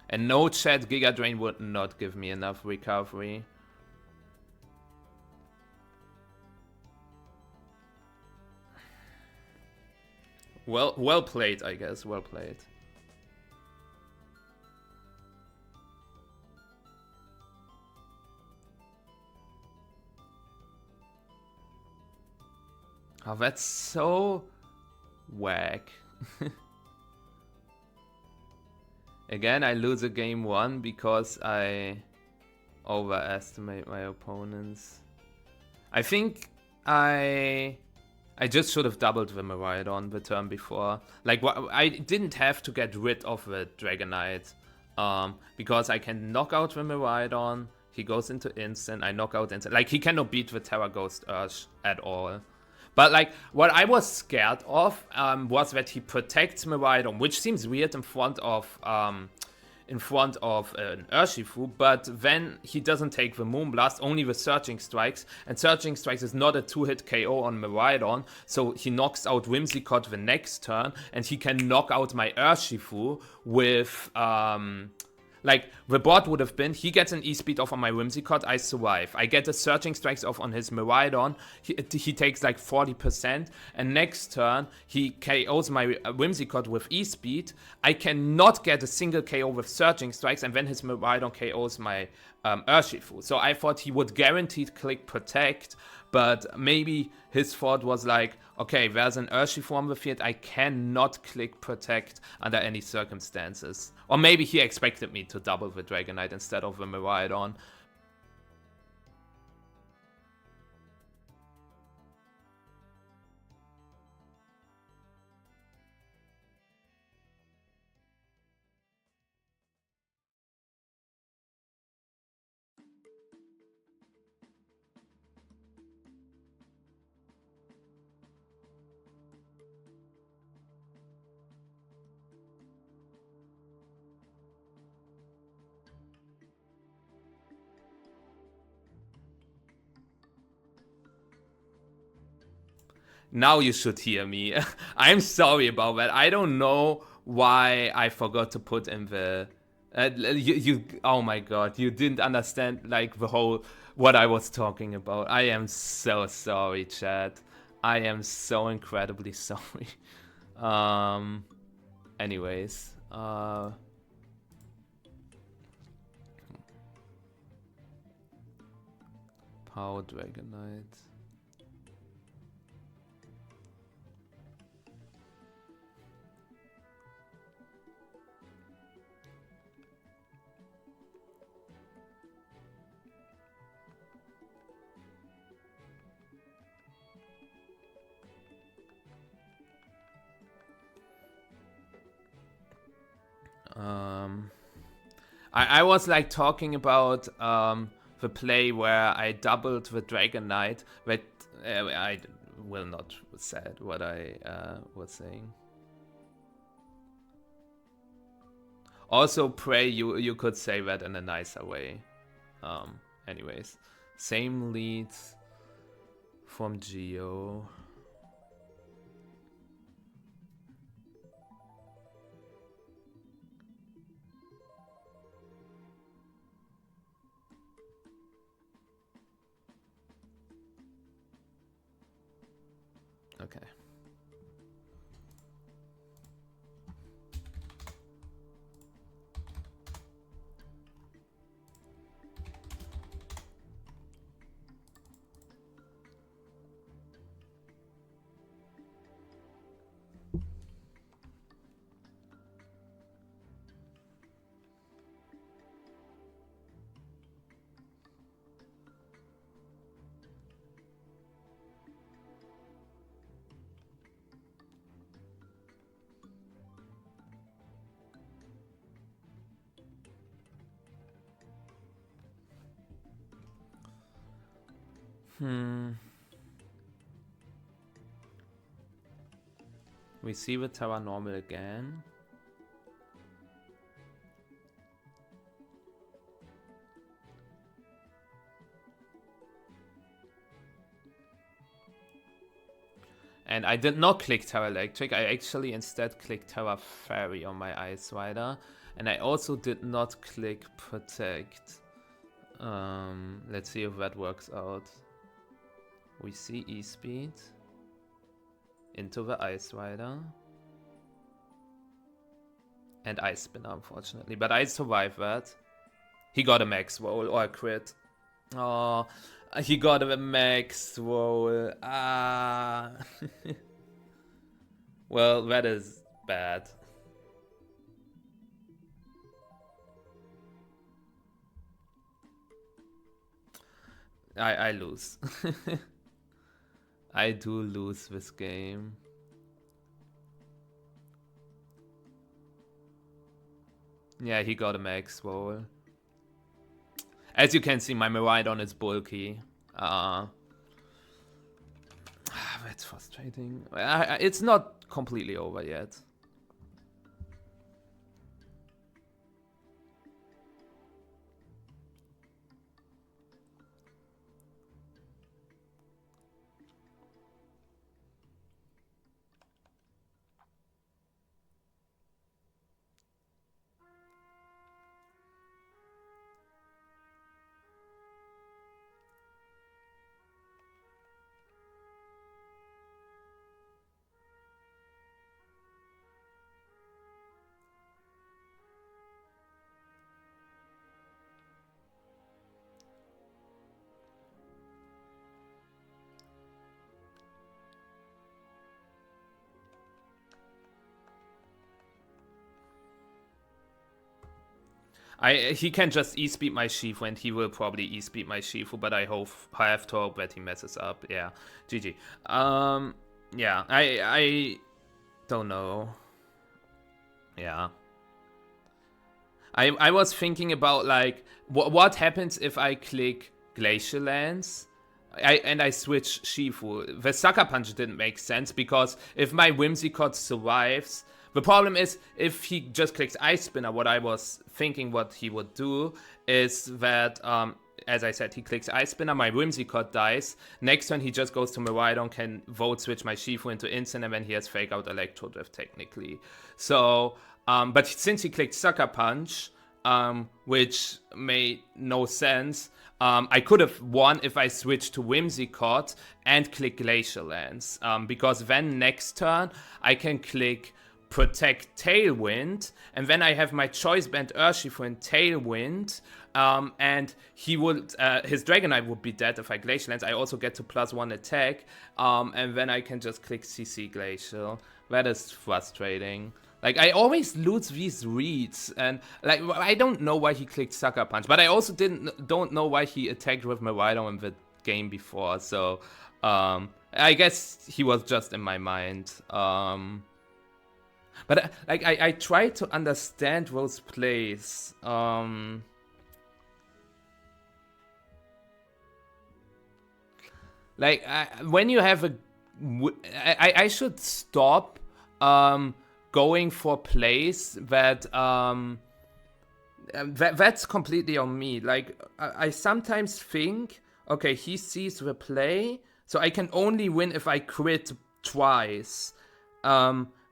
And no chat, Giga Drain would not give me enough recovery. Well played, I guess. Well played. Oh, that's so whack. Again, I lose a game 1 because I overestimate my opponents. I think I just should have doubled the Miraidon the turn before. Like, I didn't have to get rid of the Dragonite. Because I can knock out the Miraidon. He goes into instant. I knock out instant. Like, he cannot beat the Terra Ghost Urge at all. But, like, what I was scared of was that he protects Miraidon, which seems weird in front of an Urshifu, but then he doesn't take the Moonblast, only the Surging Strikes, and Surging Strikes is not a 2-hit KO on Miraidon, so he knocks out Whimsicott the next turn, and he can knock out my Urshifu with, like, the board would have been, he gets an E-Speed off on my Whimsicott, I survive. I get a Surging Strikes off on his Miraidon, he takes like 40%, and next turn, he KOs my Whimsicott with E-Speed. I cannot get a single KO with Surging Strikes, and then his Miraidon KOs my Urshifu. So I thought he would guaranteed click Protect, but maybe his thought was like, okay, there's an Urshifu on the field, I cannot click Protect under any circumstances. Or maybe he expected me to double the Dragonite instead of the Miraidon. Now you should hear me. I'm sorry about that. I don't know why I forgot to put in the... oh my god, you didn't understand like the whole... what I was talking about. I am so sorry, chat. I am so incredibly sorry. Anyways. Power Dragonite. I was like talking about the play where I doubled the Dragon Knight, but I will not say what I was saying. Also, pray you could say that in a nicer way. Anyways, same leads from Geo. Okay. We see the Terra Normal again. And I did not click Terra Electric. I actually instead clicked Terra Fairy on my Ice Rider. And I also did not click Protect. Let's see if that works out. We see E-Speed into the Ice Rider. And Ice Spinner, unfortunately. But I survived that. He got a max roll or a crit. Oh, he got a max roll. Ah. Well, that is bad. I lose. I do lose this game. Yeah, he got a max roll. As you can see, my Miraidon is bulky. That's frustrating. It's not completely over yet. He can just E-speed my Shifu, and he will probably E-speed my Shifu, but I have to hope that he messes up. Yeah, GG. Yeah, I don't know. Yeah. I was thinking about, like, what happens if I click Glacial Lance and I switch Shifu. The Sucker Punch didn't make sense, because if my Whimsicott survives... The problem is, if he just clicks Ice Spinner, what I was thinking what he would do is that, as I said, he clicks Ice Spinner, my Whimsicott dies. Next turn, he just goes to Miraidon, can Volt Switch my Shifu into Instant, and then he has Fake Out Electro Drift, technically. So, but since he clicked Sucker Punch, which made no sense, I could have won if I switched to Whimsicott and click Glacial Lance, because then next turn, I can click Protect Tailwind, and then I have my Choice Band Urshifu in Tailwind, and he would his Dragonite would be dead if I Glacial Lance. I also get to +1 attack, and then I can just click CC Glacial. That is frustrating. Like, I always lose these reads, and like, I don't know why he clicked Sucker Punch, but I also don't know why he attacked with Miraidon in the game before. So I guess he was just in my mind. But like, I try to understand those plays. Like, when you have I should stop going for plays that that's completely on me. Like, I sometimes think, okay, he sees the play, so I can only win if I crit twice.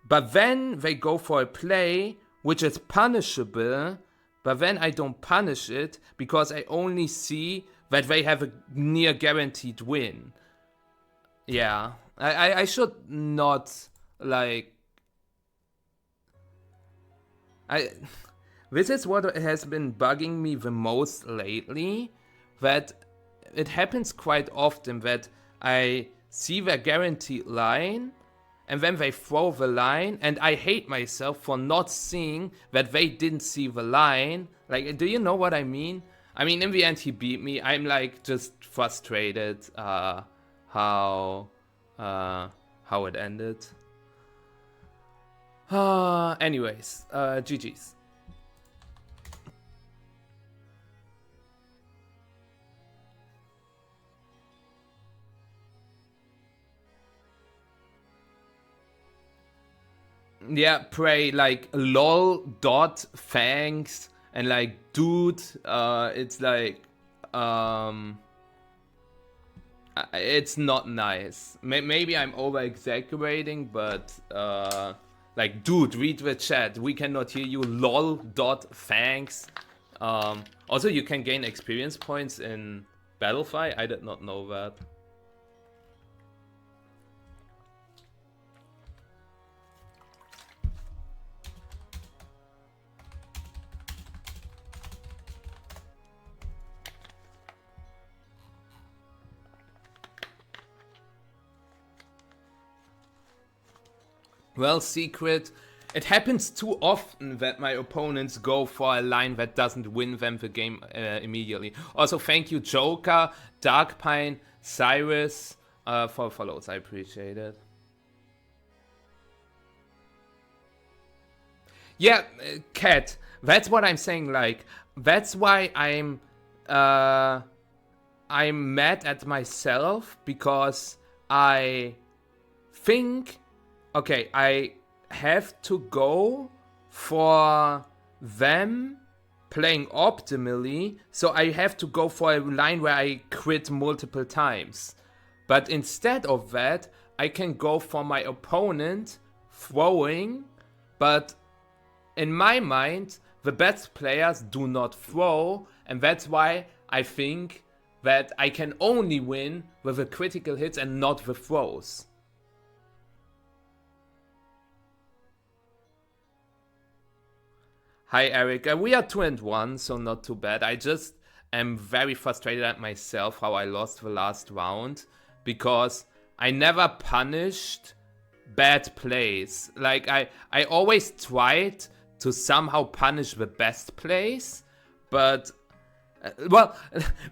But then they go for a play which is punishable, but then I don't punish it because I only see that they have a near guaranteed win. Yeah, I should not, like... This is what has been bugging me the most lately, that it happens quite often that I see their guaranteed line, and then they throw the line, and I hate myself for not seeing that they didn't see the line. Like, do you know what I mean? I mean, in the end, he beat me. I'm, like, just frustrated how it ended. Anyways, GG's. Yeah, pray, like, lol, dot, thanks, and like, dude, it's like, It's not nice. Maybe I'm over exaggerating, but like, dude, read the chat. We cannot hear you. Lol. Thanks. Also, you can gain experience points in Battlefy. I did not know that. Well, Secret, it happens too often that my opponents go for a line that doesn't win them the game immediately. Also, thank you, Joker, Darkpine, Cyrus, for follows. I appreciate it. Yeah, Cat, that's what I'm saying. Like, that's why I'm mad at myself, because I think, okay, I have to go for them playing optimally, so I have to go for a line where I crit multiple times. But instead of that, I can go for my opponent throwing, but in my mind, the best players do not throw, and that's why I think that I can only win with the critical hits and not the throws. Hi Eric, we are 2-1, so not too bad. I just am very frustrated at myself how I lost the last round, because I never punished bad plays. Like, I always tried to somehow punish the best plays, but well,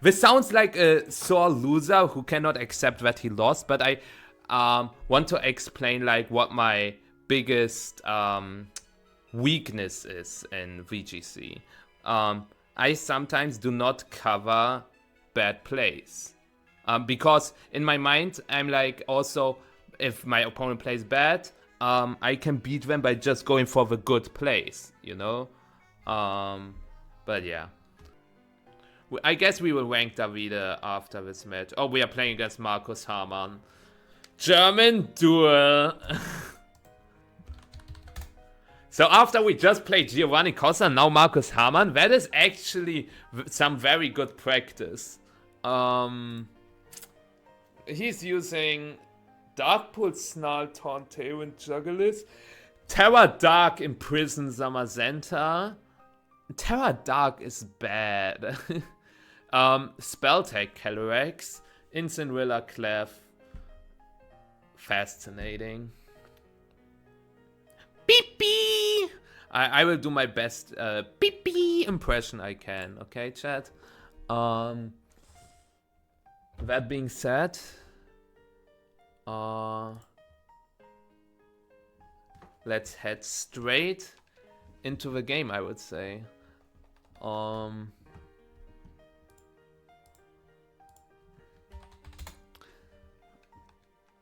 this sounds like a sore loser who cannot accept that he lost, but I want to explain like what my biggest weakness is in VGC. I sometimes do not cover bad plays, because in my mind I'm like, also, if my opponent plays bad, I can beat them by just going for the good plays, you know? But yeah. I guess we will rank Davide after this match. Oh, we are playing against Markus Hamann. German duel. So after we just played Giovanni Costa, now Markus Hamann, that is actually some very good practice. He's using Dark Pulse, Snarl, Taunt, Tailwind, Juggles, Terra Dark, Imprison, Zamazenta. Terra Dark is bad. Spell Tag, Calyrex, Incineroar, Clef. Fascinating. Beep beep. I will do my best beep beep impression I can. Okay, chat. That being said, let's head straight into the game, I would say.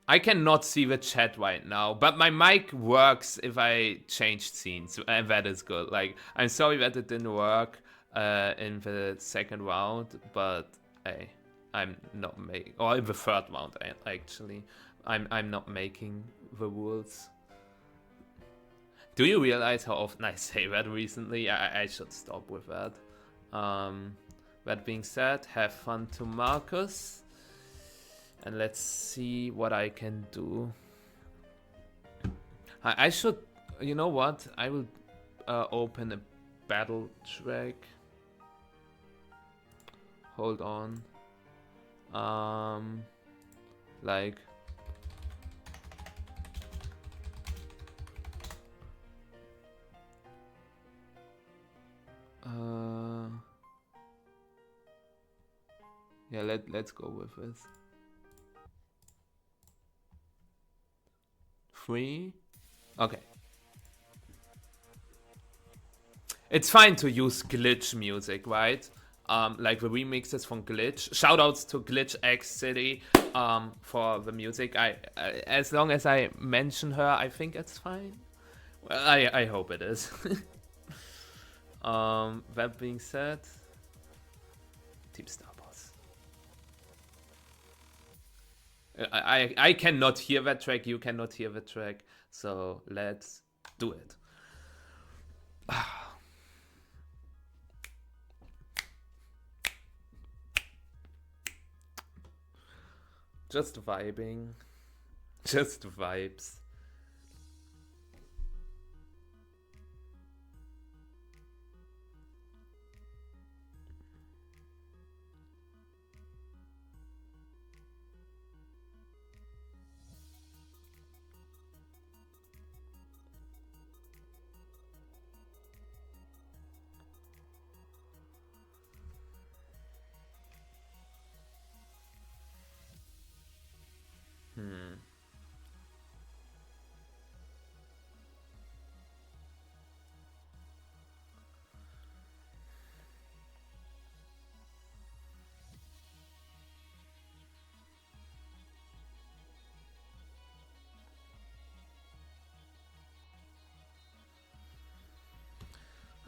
I cannot see the chat right now, but my mic works if I change scenes, and that is good. Like, I'm sorry that it didn't work in the second round, but hey, I'm not making, or in the third round actually, I'm not making the rules. Do you realize how often I say that recently? I should stop with that. That being said, have fun to Marcus. And let's see what I can do. I should, you know what? I will open a battle track. Hold on. Like. Yeah, let's go with this. 3. Okay. It's fine to use glitch music, right? Like the remixes from Glitch. Shoutouts to Glitch X City for the music. As long as I mention her, I think it's fine. Well, I hope it is. That being said, Team Star Boss. I cannot hear that track, you cannot hear the track, so let's do it. Just vibing. Just vibes.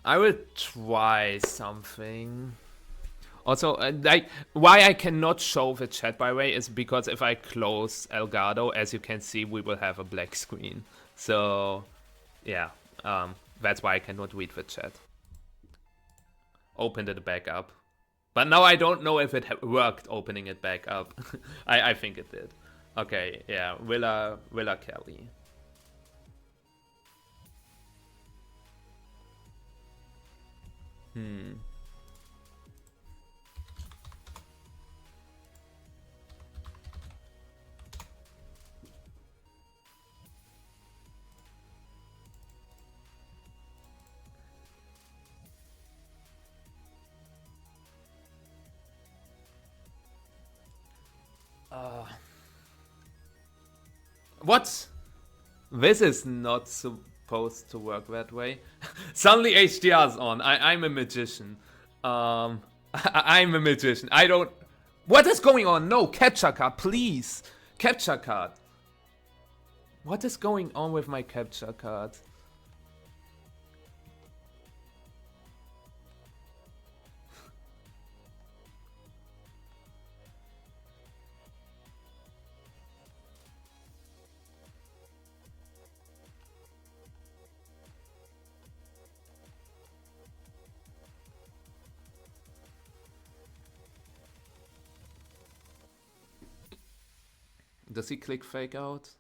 I will try something. Also, like, why I cannot show the chat, by the way, is because if I close Elgato, as you can see, we will have a black screen. So, yeah, that's why I cannot read the chat. Opened it back up. But now I don't know if it worked opening it back up. I think it did. Okay, yeah, Willa Kelly. What? This is not supposed to work that way. Suddenly HDR's on. I'm a magician. I'm a magician. I don't... What is going on? No, capture card, please. Capture card. What is going on with my capture card? Does he click fake out?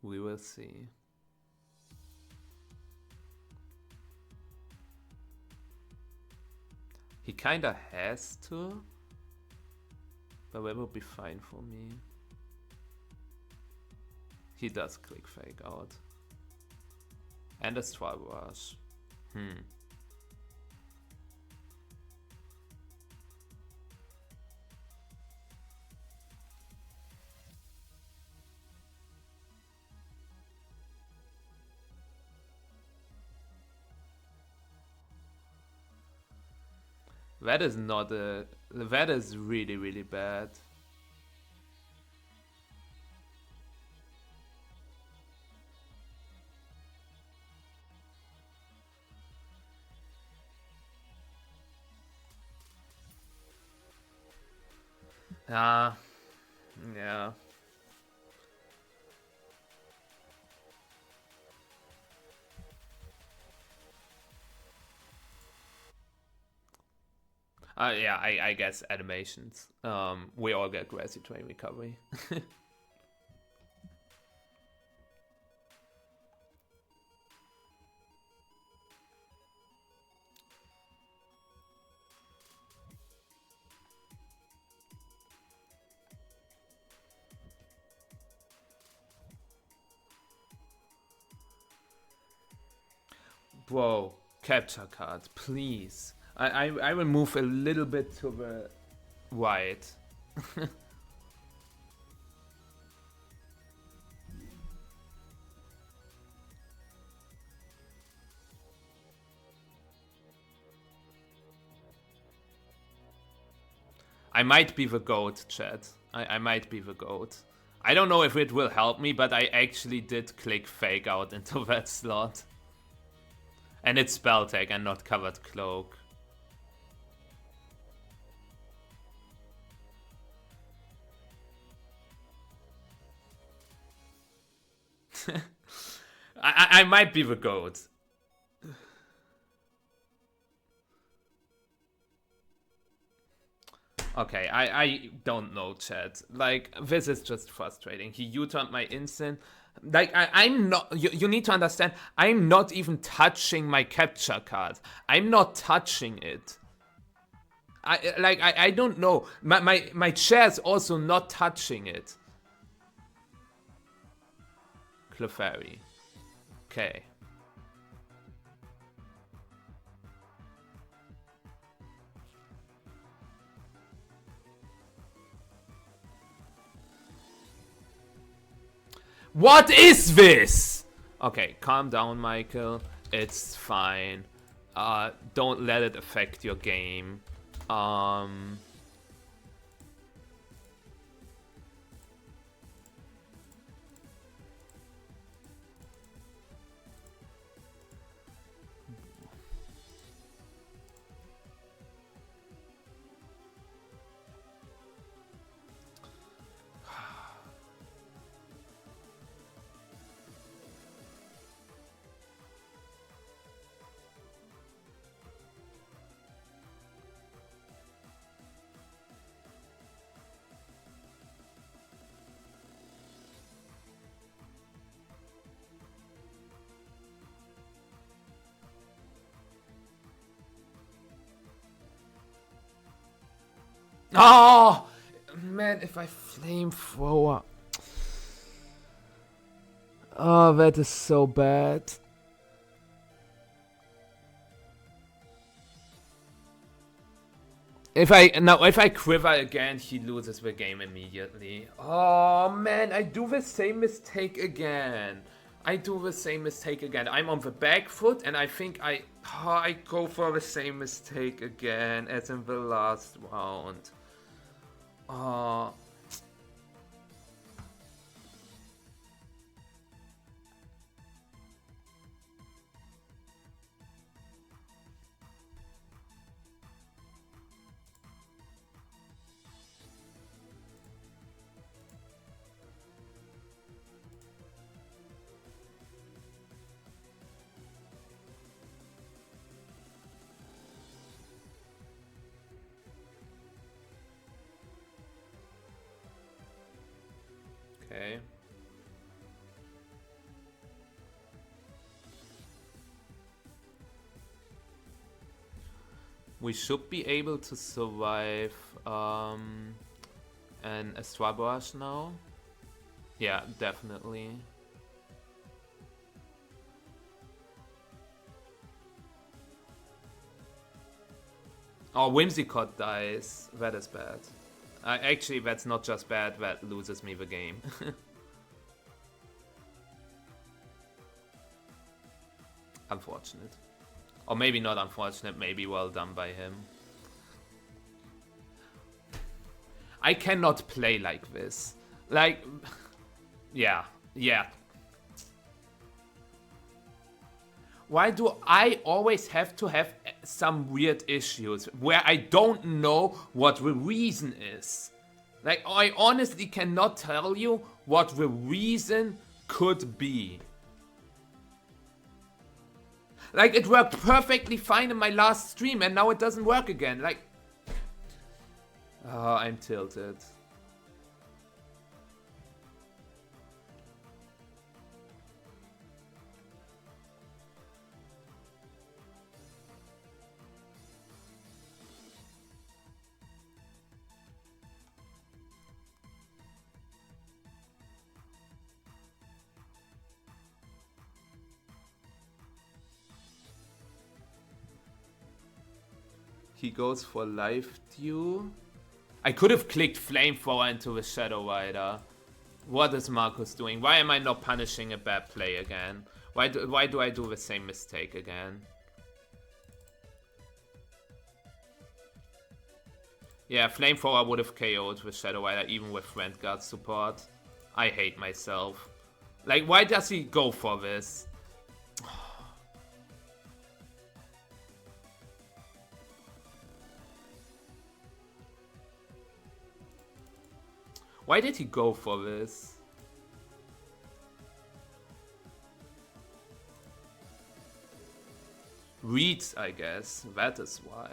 We will see. He kinda has to, but that would be fine for me. He does click fake out. And a straw rush. That is not a... That is really, really bad. Yeah. Yeah, I guess animations. We all get Grassy Train recovery. Bro, capture card, please. I will move a little bit to the right. I might be the goat, chat. I might be the goat. I don't know if it will help me, but I actually did click fake out into that slot. And it's spell tag and not covered cloak. I might be the GOAT. Okay, I don't know, chat. Like, this is just frustrating. He U-turned my instant. Like, I'm not... You need to understand, I'm not even touching my capture card. I'm not touching it. I don't know. My chair's also not touching it. Clefairy. Okay. What is this? Okay, calm down, Michael. It's fine. Don't let it affect your game. Oh, man, if I flamethrower. Oh, that is so bad. If I quiver again, he loses the game immediately. Oh man, I do the same mistake again. I'm on the back foot, and I think I go for the same mistake again as in the last round. Oh. Okay. We should be able to survive an Astra Barrage now. Yeah, definitely. Oh, Whimsicott dies. That is bad. Actually, that's not just bad, that loses me the game. Unfortunate. Or maybe not unfortunate, maybe well done by him. I cannot play like this. Like, yeah. Why do I always have to have some weird issues where I don't know what the reason is? Like, I honestly cannot tell you what the reason could be. Like, it worked perfectly fine in my last stream and now it doesn't work again. Like, oh, I'm tilted. He goes for life dew. I could have clicked flamethrower into the Shadow Rider. What is Marcus doing? Why am I not punishing a bad play again? Why do I do the same mistake again? Yeah, flamethrower would have KO'd with Shadow Rider even with Friend Guard support. I hate myself. Like, why does he go for this? Why did he go for this? reads, I guess. That is why.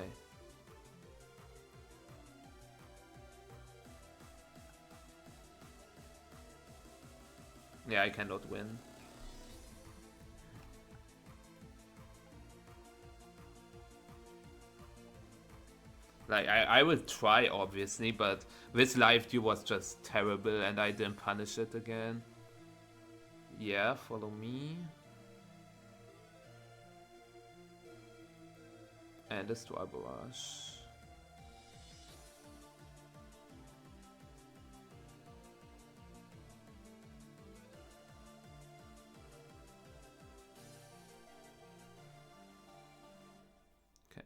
Yeah, I cannot win. Like, I will try, obviously, but this live view was just terrible and I didn't punish it again. Yeah, follow me. And a straw brush. Okay.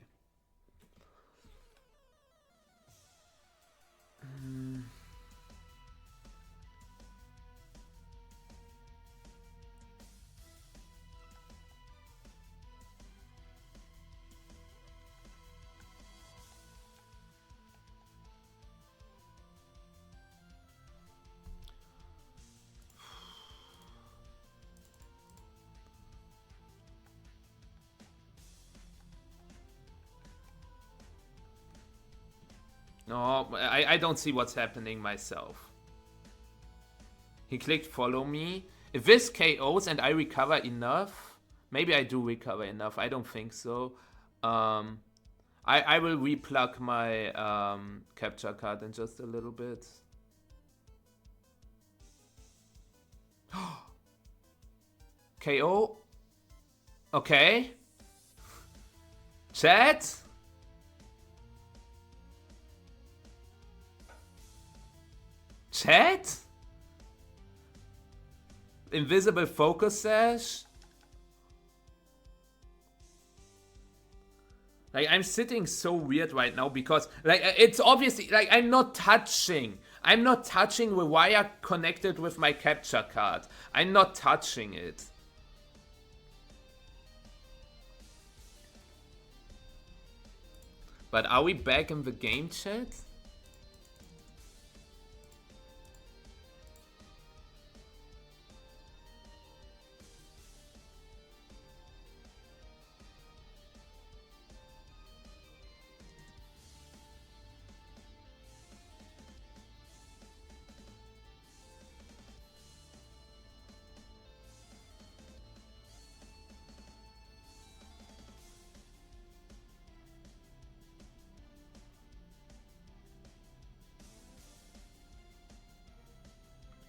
No, I don't see what's happening myself. He clicked follow me. If this KOs and I recover enough, maybe I do recover enough. I don't think so. I will replug my capture card in just a little bit. KO. Okay. Chat. Chat? Invisible focus sash? Like, I'm sitting so weird right now because, like, it's obviously, like, I'm not touching the wire connected with my capture card. I'm not touching it. But are we back in the game, chat?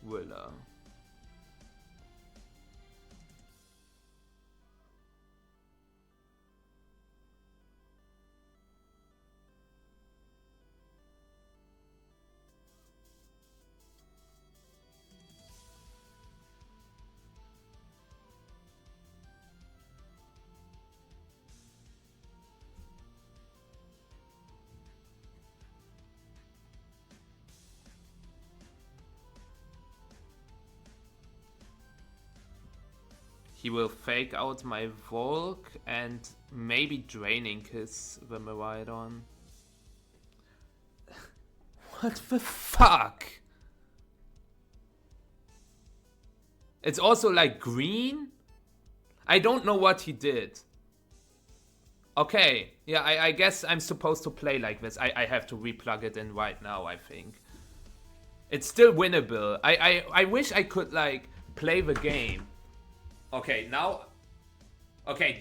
Willa. He will fake out my Volk and maybe draining his the Miraidon. What the fuck? It's also like green? I don't know what he did. Okay, yeah, I guess I'm supposed to play like this. I have to replug it in right now, I think. It's still winnable. I wish I could, like, play the game. Okay, now... Okay,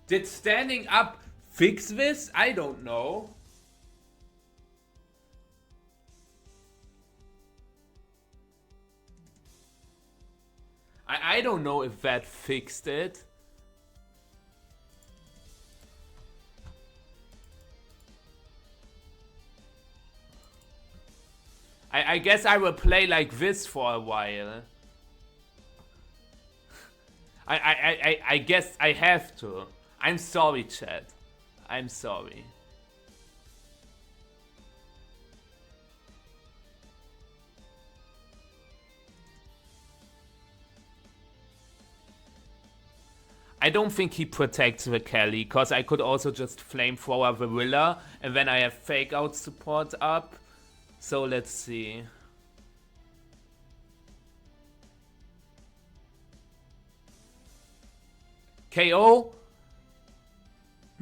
did standing up fix this? I don't know. I don't know if that fixed it. I guess I will play like this for a while. I guess I have to. I'm sorry, chat. I'm sorry. I don't think he protects the Kelly, because I could also just flamethrower the Willa, and then I have fake out support up. So let's see. KO?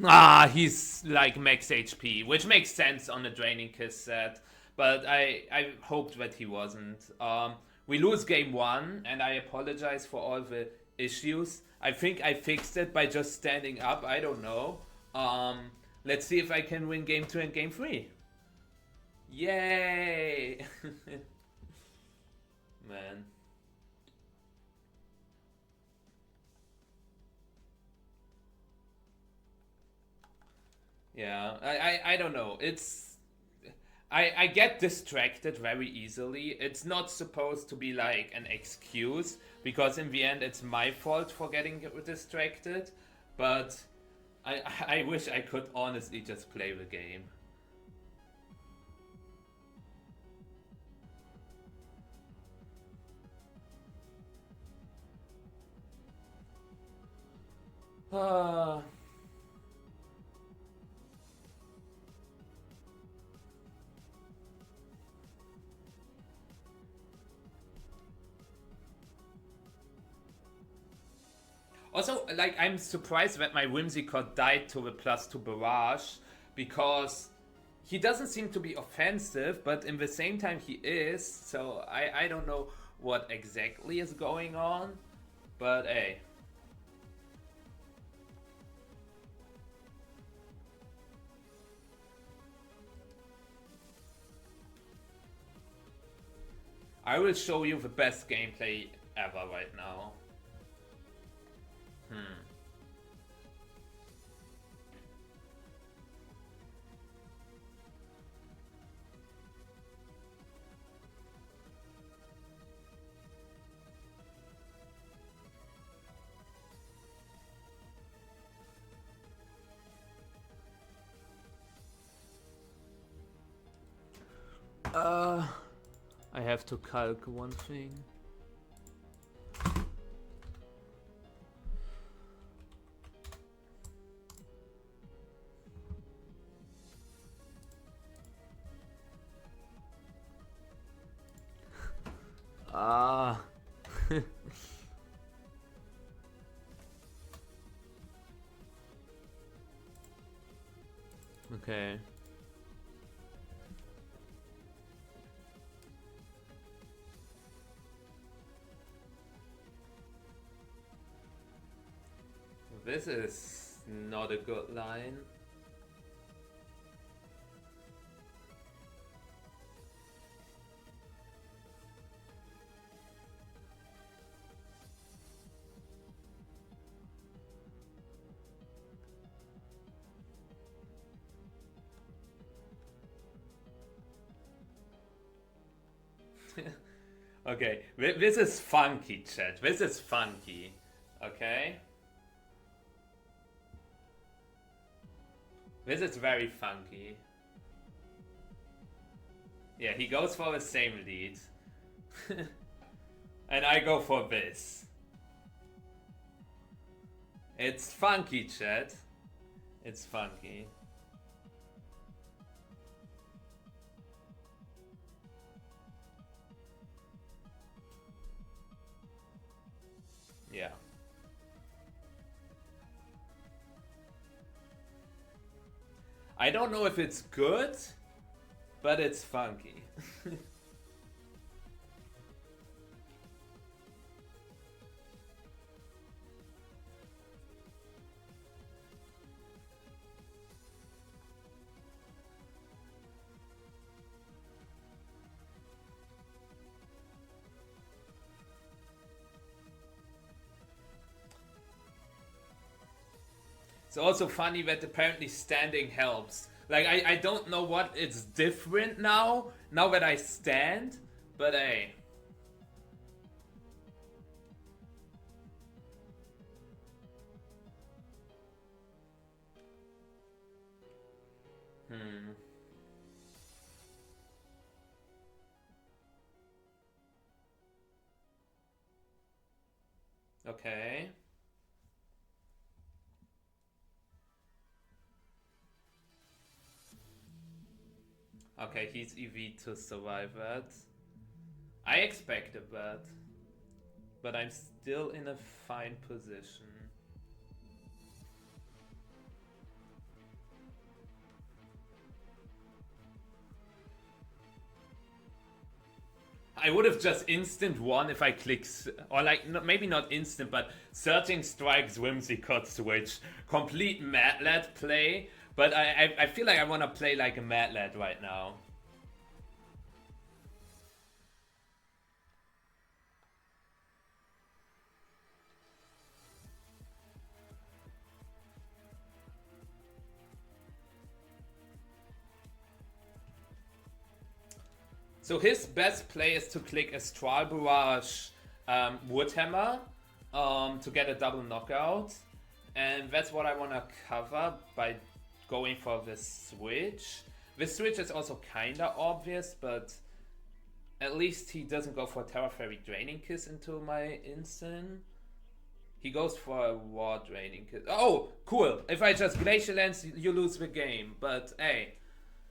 Ah, he's like max HP, which makes sense on the Draining Kiss set. But I hoped that he wasn't. We lose game 1, and I apologize for all the issues. I think I fixed it by just standing up. I don't know. Let's see if I can win game 2 and game 3. Yay! Man. Yeah, I don't know. I get distracted very easily. It's not supposed to be like an excuse, because in the end it's my fault for getting distracted, but I wish I could honestly just play the game. Ah. Also, like, I'm surprised that my Whimsicott died to the +2 Barrage, because he doesn't seem to be offensive, but in the same time he is, so I don't know what exactly is going on, but hey. I will show you the best gameplay ever right now. I have to calc one thing. Ah. Okay. This is not a good line. Okay, this is funky, chat. This is funky. Okay? This is very funky. Yeah, he goes for the same lead. And I go for this. It's funky, chat. It's funky. Yeah. I don't know if it's good, but it's funky. It's also funny that apparently standing helps. Like, I don't know what it's different now that I stand, but hey. Okay. Okay, he's EV to survive that. I expected that. But I'm still in a fine position. I would have just instant won if I click, or like maybe not instant, but searching strikes Whimsicott switch, complete Mad Lad play. But I feel like I want to play like a Mad Lad right now. So his best play is to click Astral Barrage Woodhammer to get a double knockout. And that's what I want to cover by going for this switch. This switch is also kinda obvious, but at least he doesn't go for Terra Fairy Draining Kiss into my instant. He goes for a War Draining Kiss. Oh, cool. If I just Glacial Lance, you lose the game. But hey,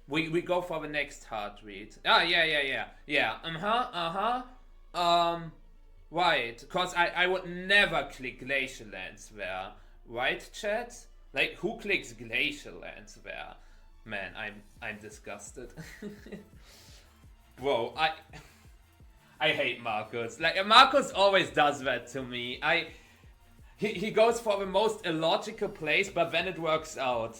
we go for the next hard read. Ah, yeah. Right. Because I would never click Glacial Lance there. Right, chat? Like, who clicks Glacial Lance there? Man, I'm disgusted. Bro, I hate Marcus. Like, Marcus always does that to me. He goes for the most illogical plays, but then it works out.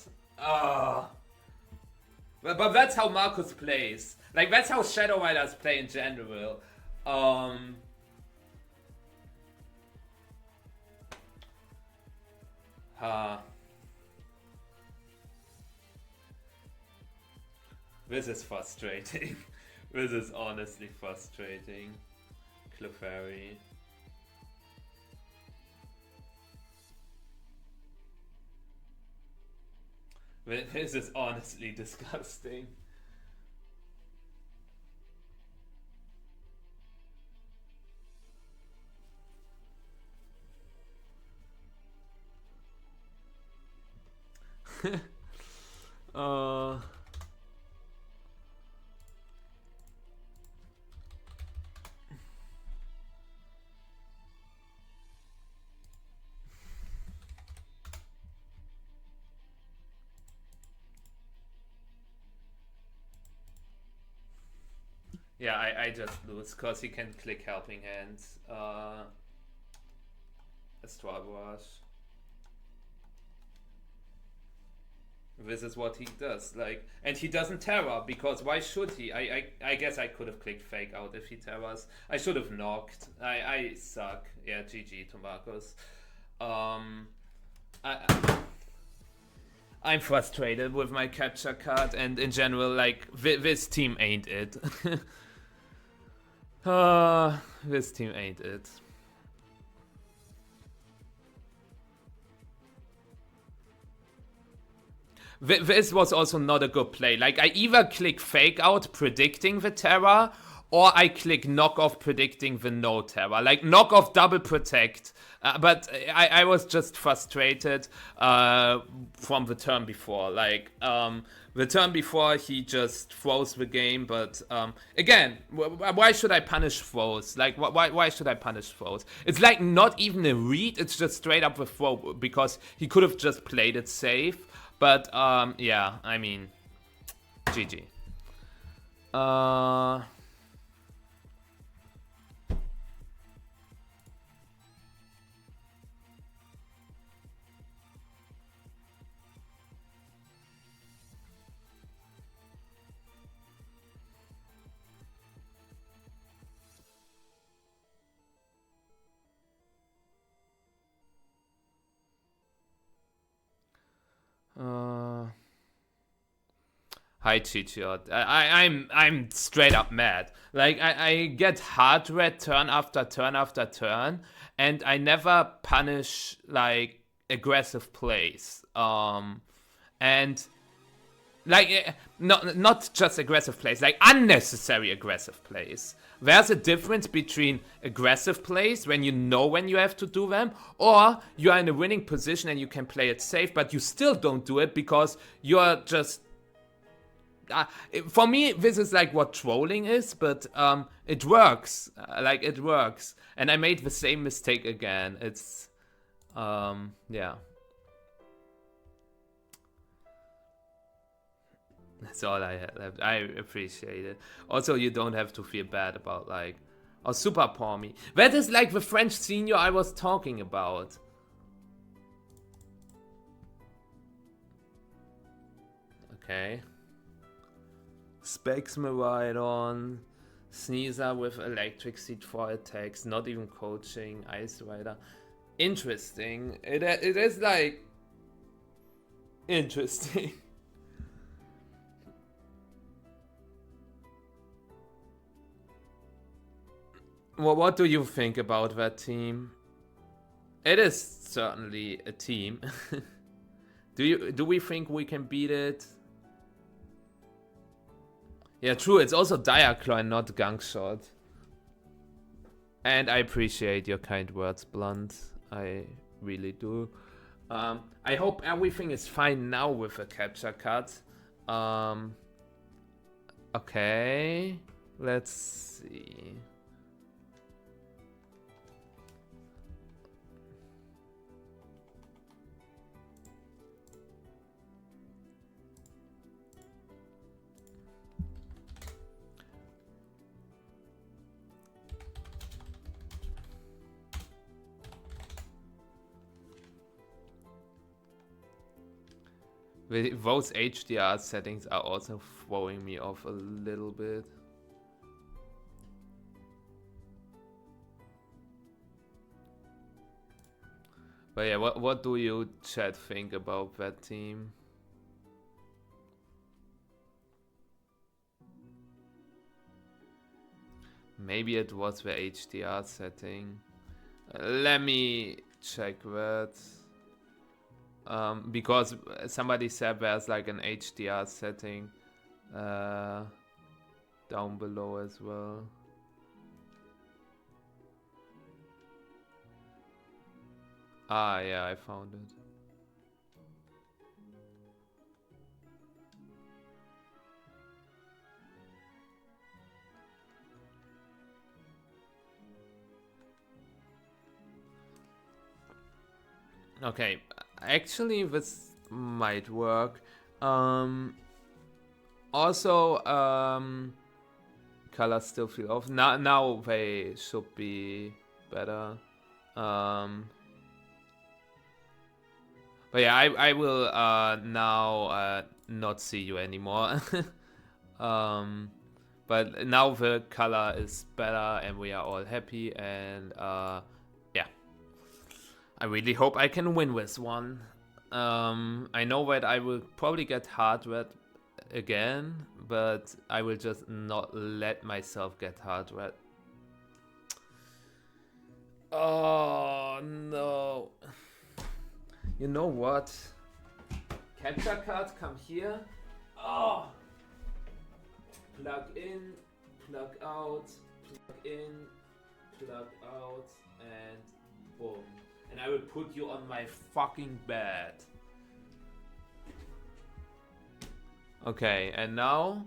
But that's how Marcus plays. Like, that's how Shadow Riders play in general. This is frustrating. This is honestly frustrating. Clefairy. This is honestly disgusting. Yeah, I just lose because he can click Helping Hands. Astral Barrage. This is what he does, like, and he doesn't Terra, because why should he? I guess I could have clicked Fake Out if he Terras. I should have knocked. I suck. Yeah, GG to Marcus. I'm frustrated with my capture card, and in general, like, this team ain't it. This team ain't it. This was also not a good play. Like, I either click Fake Out predicting the Terra, or I click Knock Off predicting the no Terra. Like, Knock Off double protect. But I was just frustrated from the turn before. Like, the turn before, he just froze the game. But again, why should I punish throws? Like, why should I punish throws? It's like not even a read. It's just straight up a throw, because he could have just played it safe. But, yeah, I mean, GG. Hi Chichiot. I'm straight up mad. Like, I get hard red turn after turn after turn, and I never punish like aggressive plays. And like, not just aggressive plays, like unnecessary aggressive plays. There's a difference between aggressive plays when you know when you have to do them, or you are in a winning position and you can play it safe, but you still don't do it because you're just... for me, this is like what trolling is, but it works. Like, it works. And I made the same mistake again. It's... yeah. That's all I had left. I appreciate it. Also, you don't have to feel bad about like, oh, super palmy. That is like the French senior I was talking about. Okay. Specs Maridon. Sneezer with electric seat for attacks. Not even coaching. Ice Rider. Interesting. It is like... interesting. Well, what do you think about that team? It is certainly a team. Do we think we can beat it? Yeah, true. It's also Diacloin, not Gangshot. And I appreciate your kind words, Blunt. I really do. I hope everything is fine now with the capture cut. Okay. Let's see. Those HDR settings are also throwing me off a little bit. But yeah, what do you chat think about that team? Maybe it was the HDR setting. Let me check that. Because somebody said there's like an HDR setting down below as well. Ah, yeah, I found it. Okay, actually this might work. Also, colors still feel off. Now they should be better. But yeah, I will now not see you anymore. But now the color is better and we are all happy, and yeah. I really hope I can win this one. I know that I will probably get hard red again, but I will just not let myself get hard red. Oh no. You know what? Capture card, come here. Oh! Plug in, plug out, plug in, plug out, and boom. And I will put you on my fucking bed. Okay, and now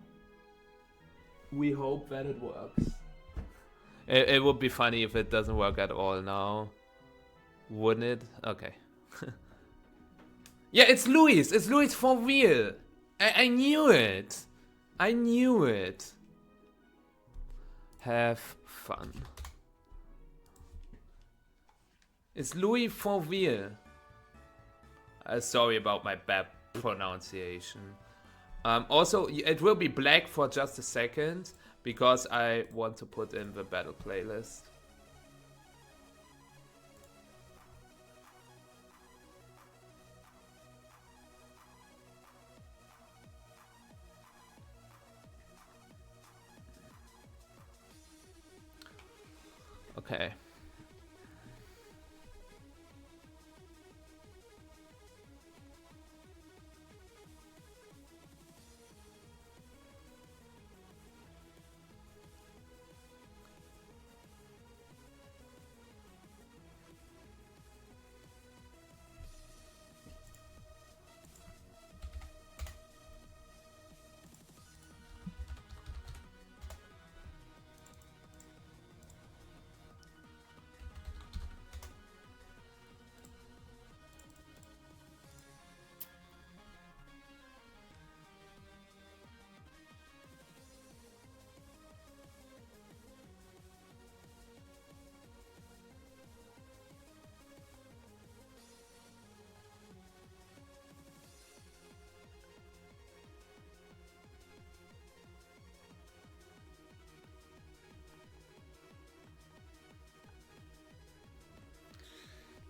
we hope that it works. It would be funny if it doesn't work at all now. Wouldn't it? Okay. Yeah, it's Luis. It's Luis for real. I knew it. I knew it. Have fun. It's Louis for real. Sorry about my bad pronunciation. Also, it will be black for just a second because I want to put in the battle playlist. Okay.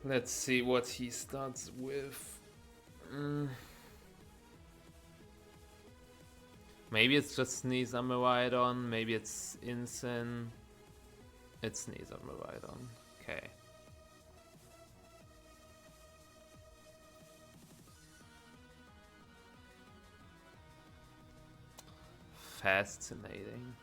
Let's see what he starts with. Maybe it's just Sneeze on Miraidon. Maybe it's Incin. It's Sneeze on Miraidon. Okay. Fascinating.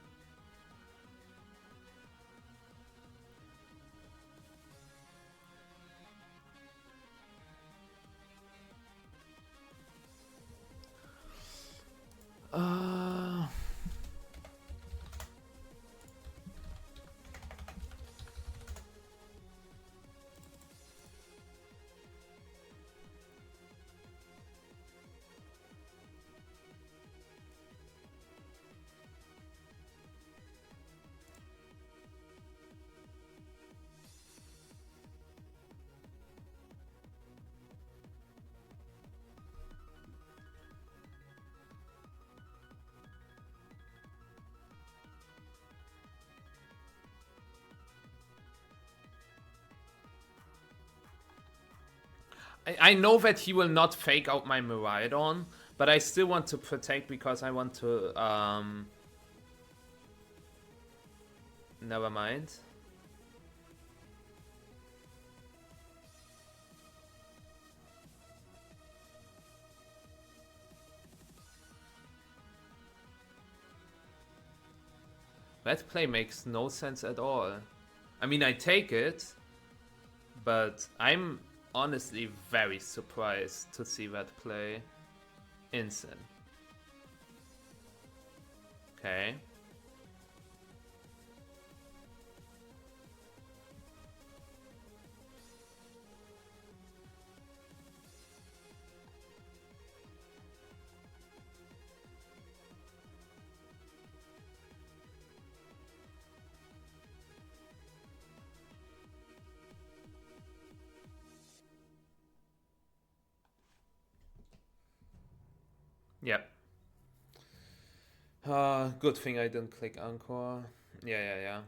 I know that he will not fake out my Miraidon, but I still want to protect because I want to, never mind. That play makes no sense at all. I mean, I take it, but I'm honestly very surprised to see that play. Incin. Okay. Yep. Good thing I didn't click Encore. Yeah.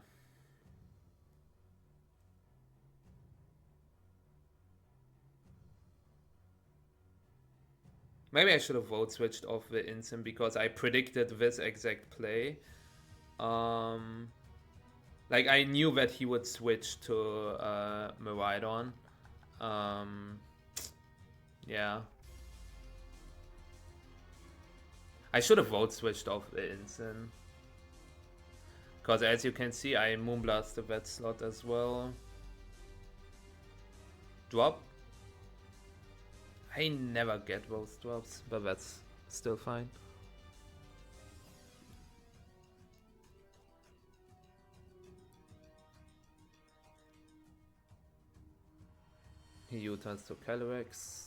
Maybe I should have vote switched off the Incin because I predicted this exact play. Like I knew that he would switch to Miraidon. Yeah. I should have vote switched off the Incin. Because as you can see, I Moonblasted that slot as well. Drop. I never get those drops, but that's still fine. He U-turns to Calyrex.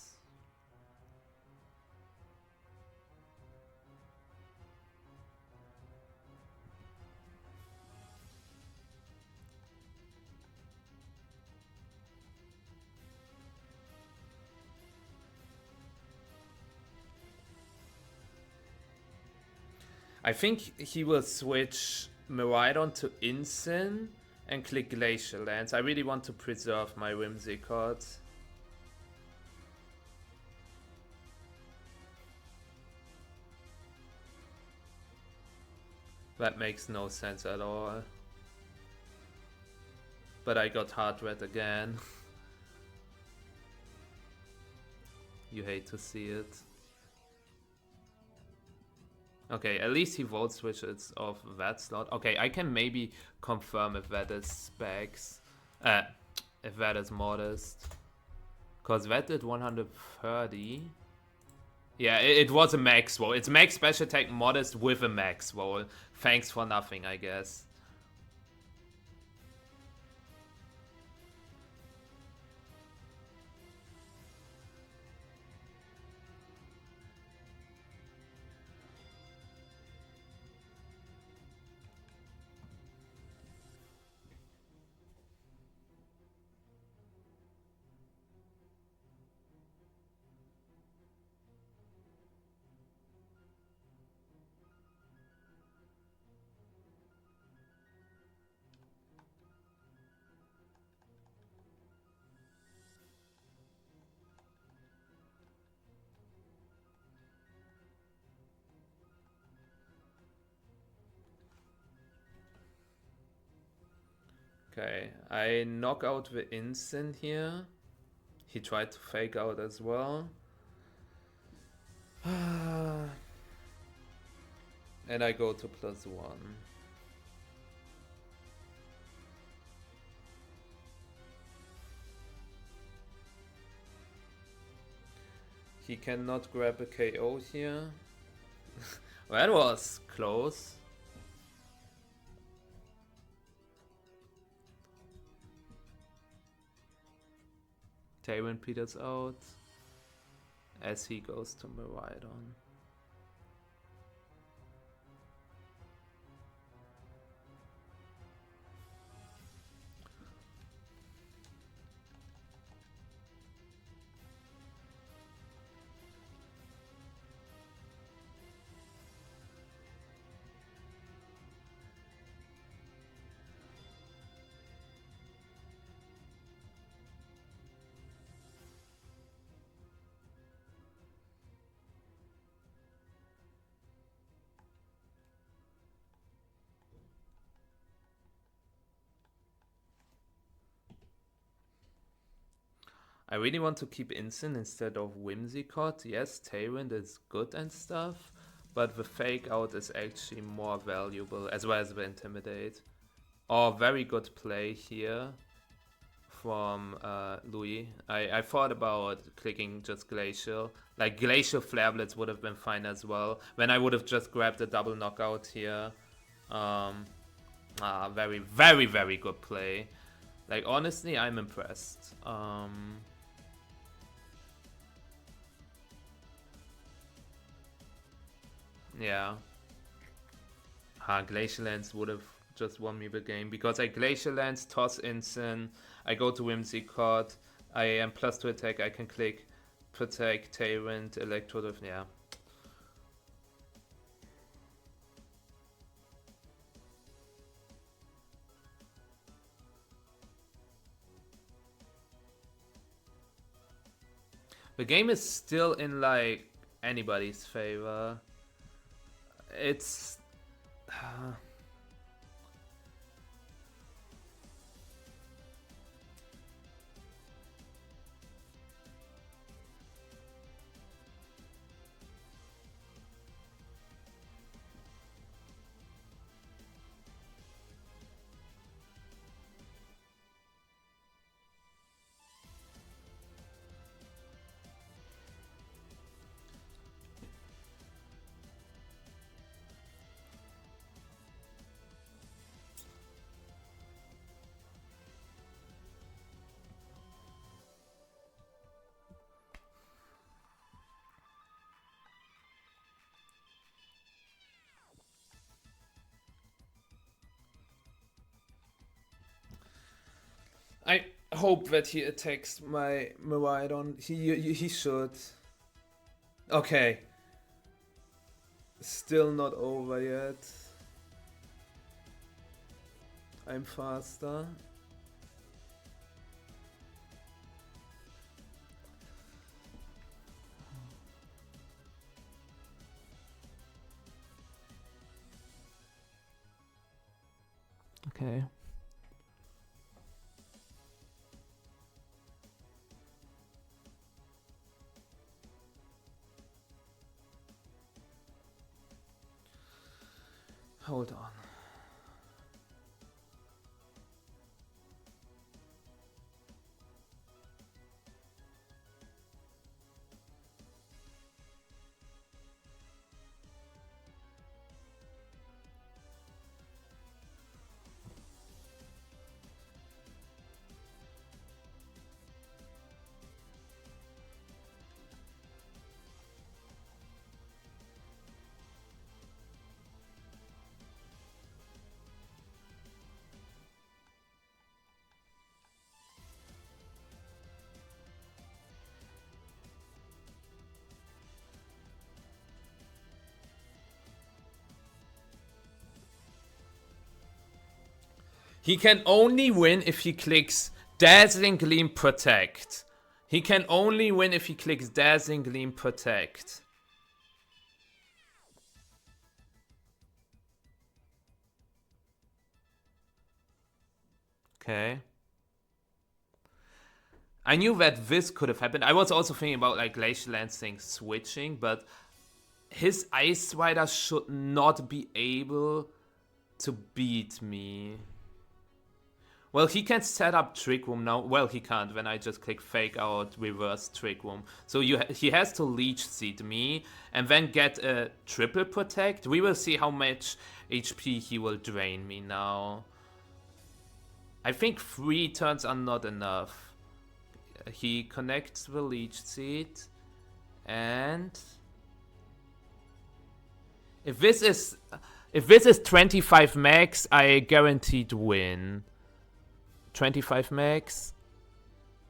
I think he will switch Miraidon to Incin and click Glacial Lance. I really want to preserve my Whimsicott. That makes no sense at all. But I got Hard Red again. You hate to see it. Okay, at least he vote switches off that slot. Okay, I can maybe confirm if that is specs. If that is modest. Because that did 130. Yeah, it was a max roll. It's max special attack modest with a max roll. Thanks for nothing, I guess. Okay, I knock out the instant here. He tried to fake out as well. And I go to +1. He cannot grab a KO here. That was close. Taywin peters out as he goes to Miraidon. I really want to keep Instant instead of Whimsicott. Yes, Tailwind is good and stuff, but the Fake Out is actually more valuable, as well as the Intimidate. Oh, very good play here from Louis. I thought about clicking just Glacial. Like, Glacial Flare Blitz would have been fine as well. When I would have just grabbed a double knockout here. Very, very, very good play. Like, honestly, I'm impressed. Yeah. Glacial Lance would have just won me the game, because I Glacial Lance, toss Instant, I go to Whimsicott, I am +2 attack, I can click Protect, Tailwind, Electrode, yeah. The game is still in, like, anybody's favor. It's... I hope that he attacks my Miraidon. He should. Okay. Still not over yet. I'm faster. Okay. Hold on. He can only win if he clicks Dazzling Gleam Protect. He can only win if he clicks Dazzling Gleam Protect. Okay. I knew that this could have happened. I was also thinking about like Glacial Lance things switching, but his Ice Rider should not be able to beat me. Well, he can set up Trick Room now. Well, he can't when I just click Fake Out, reverse Trick Room. So he has to Leech Seed me and then get a Triple Protect. We will see how much HP he will drain me now. I think 3 turns are not enough. He connects the Leech Seed. And if this is 25 max, I guaranteed win. 25 max.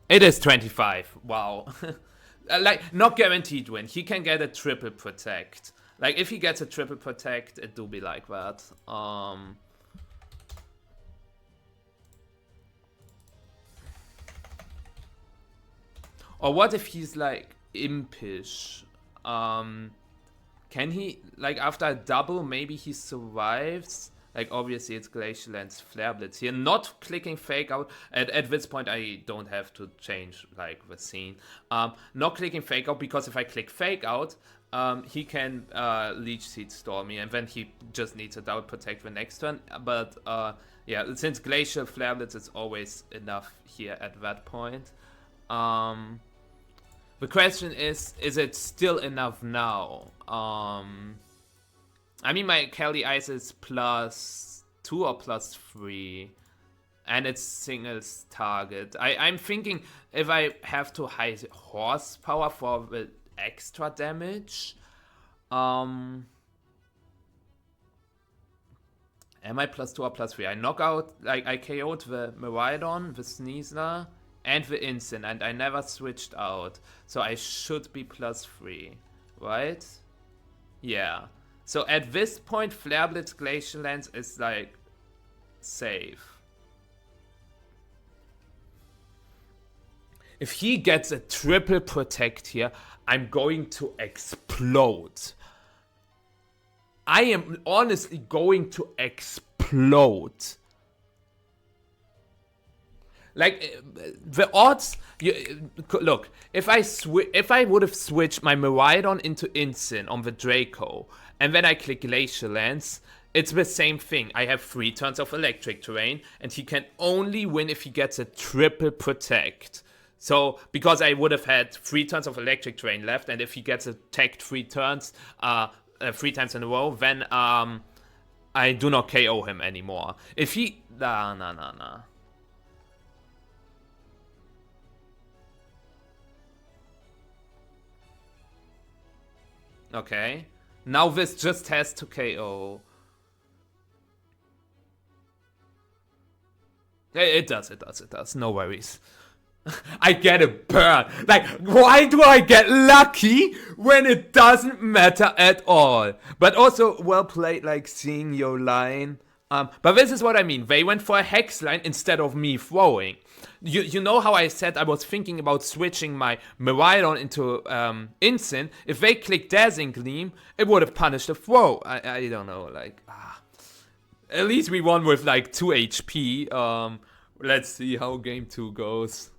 It is 25. Wow. Like, not guaranteed win. He can get a triple protect. Like, if he gets a triple protect, it do be like that. Or what if he's, like, impish? Can he, like, after a double, maybe he survives? Like, obviously, it's Glacial Lance Flare Blitz here. Not clicking Fake Out. At this point, I don't have to change, like, the scene. Not clicking Fake Out, because if I click Fake Out, he can Leech Seed Storm me, and then he just needs a double protect the next turn. But, yeah, since Glacial Flare Blitz is always enough here at that point. The question is it still enough now? I mean, my Kelly Ice is +2 or +3. And it's singles target. I'm thinking if I have to high horsepower for the extra damage. Am I +2 or +3? I knock out, like, I KO'd the Miraidon, the Sneasler, and the Instant, and I never switched out. So I should be +3, right? Yeah. So at this point, Flare Blitz Glacial Lance is, like, safe. If he gets a triple protect here, I'm going to explode. I am honestly going to explode. Like, the odds, look, if I would have switched my Miraidon into Insyn on the Draco, and then I click Glacial Lance, it's the same thing. I have 3 turns of Electric Terrain, and he can only win if he gets a triple protect. So, because I would have had 3 turns of Electric Terrain left, and if he gets attacked 3 turns, 3 times in a row, then I do not KO him anymore. If he... Nah. Okay. Now this just has to KO. It does. No worries. I get a burn. Like, why do I get lucky when it doesn't matter at all? But also, well played, like, seeing your line. But this is what I mean. They went for a hex line instead of me throwing. You know how I said I was thinking about switching my Miraidon into Insyn? If they clicked Dazzling Gleam, it would have punished the throw. I don't know, like... At least we won with, like, 2 HP. Let's see how game 2 goes.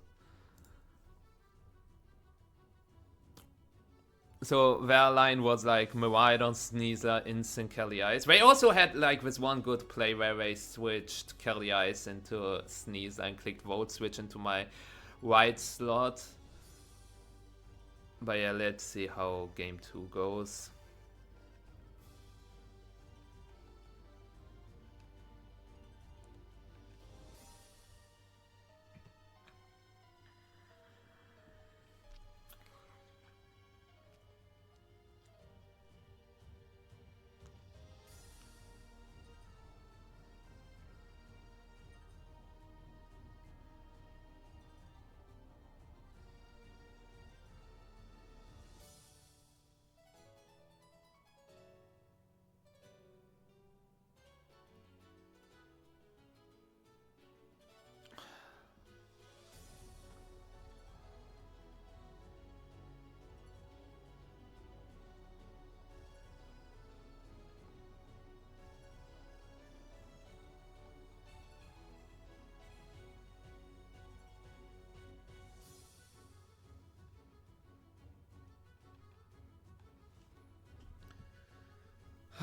So their line was like Miraidon, Sneasler, Instant, Kelly Ice. They also had like this one good play where they switched Kelly Ice into Sneasler and clicked Vote Switch into my right slot. But yeah, let's see how game 2 goes.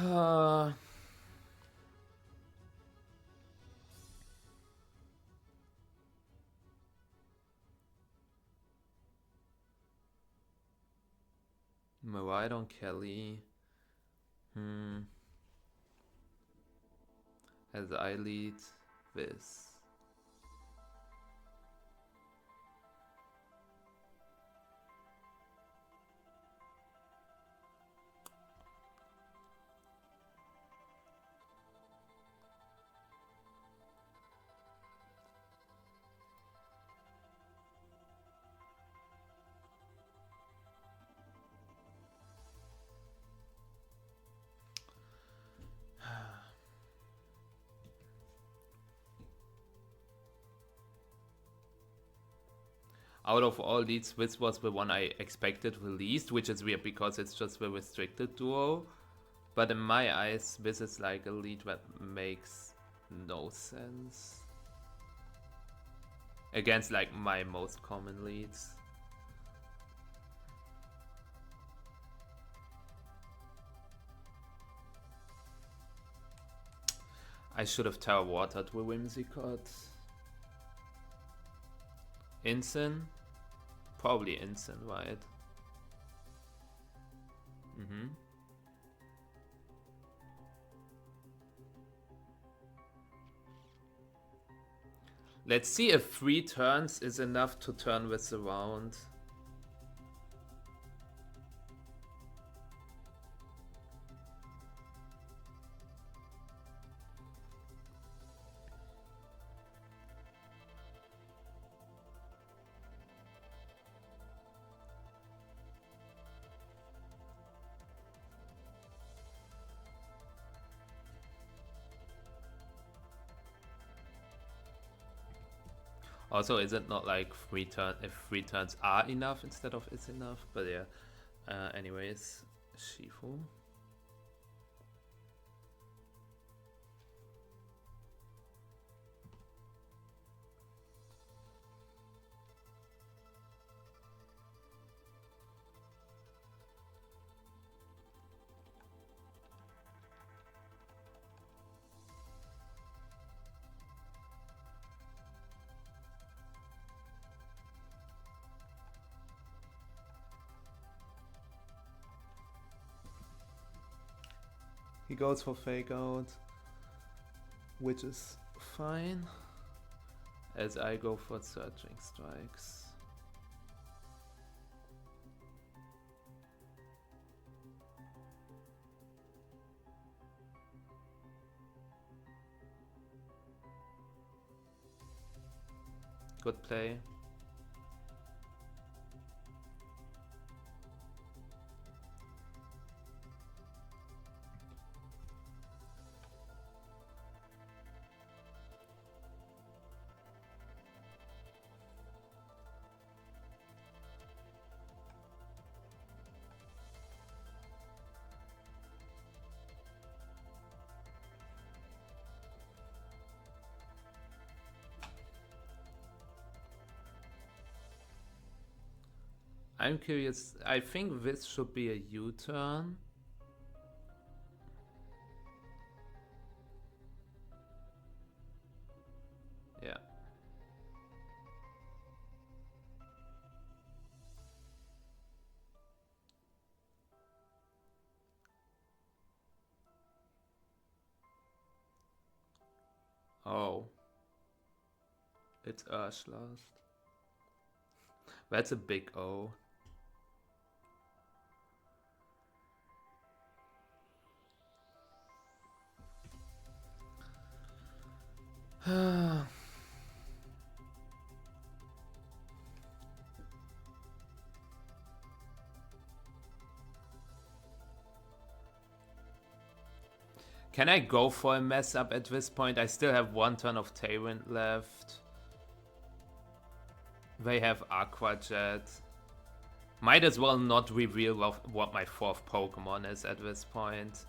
Uh, Mariah Kelly. As I lead this. Out of all leads, this was the one I expected released, which is weird because it's just the restricted duo. But in my eyes, this is like a lead that makes no sense against like my most common leads. I should have Terra Watered with Whimsicott. Instant? Probably instant, right? Let's see if 3 turns is enough to turn this around. Also, is it not like 3 turns, if 3 turns are enough instead of is enough? But yeah, anyways, Shifu. He goes for fake out, which is fine, as I go for searching strikes. Good play. I'm curious, I think this should be a U-turn. Yeah. Oh. It's Urshlast. That's a big O. Can I go for a mess up at this point? I still have 1 turn of Tailwind left. They have Aqua Jet. Might as well not reveal what my 4th Pokemon is at this point.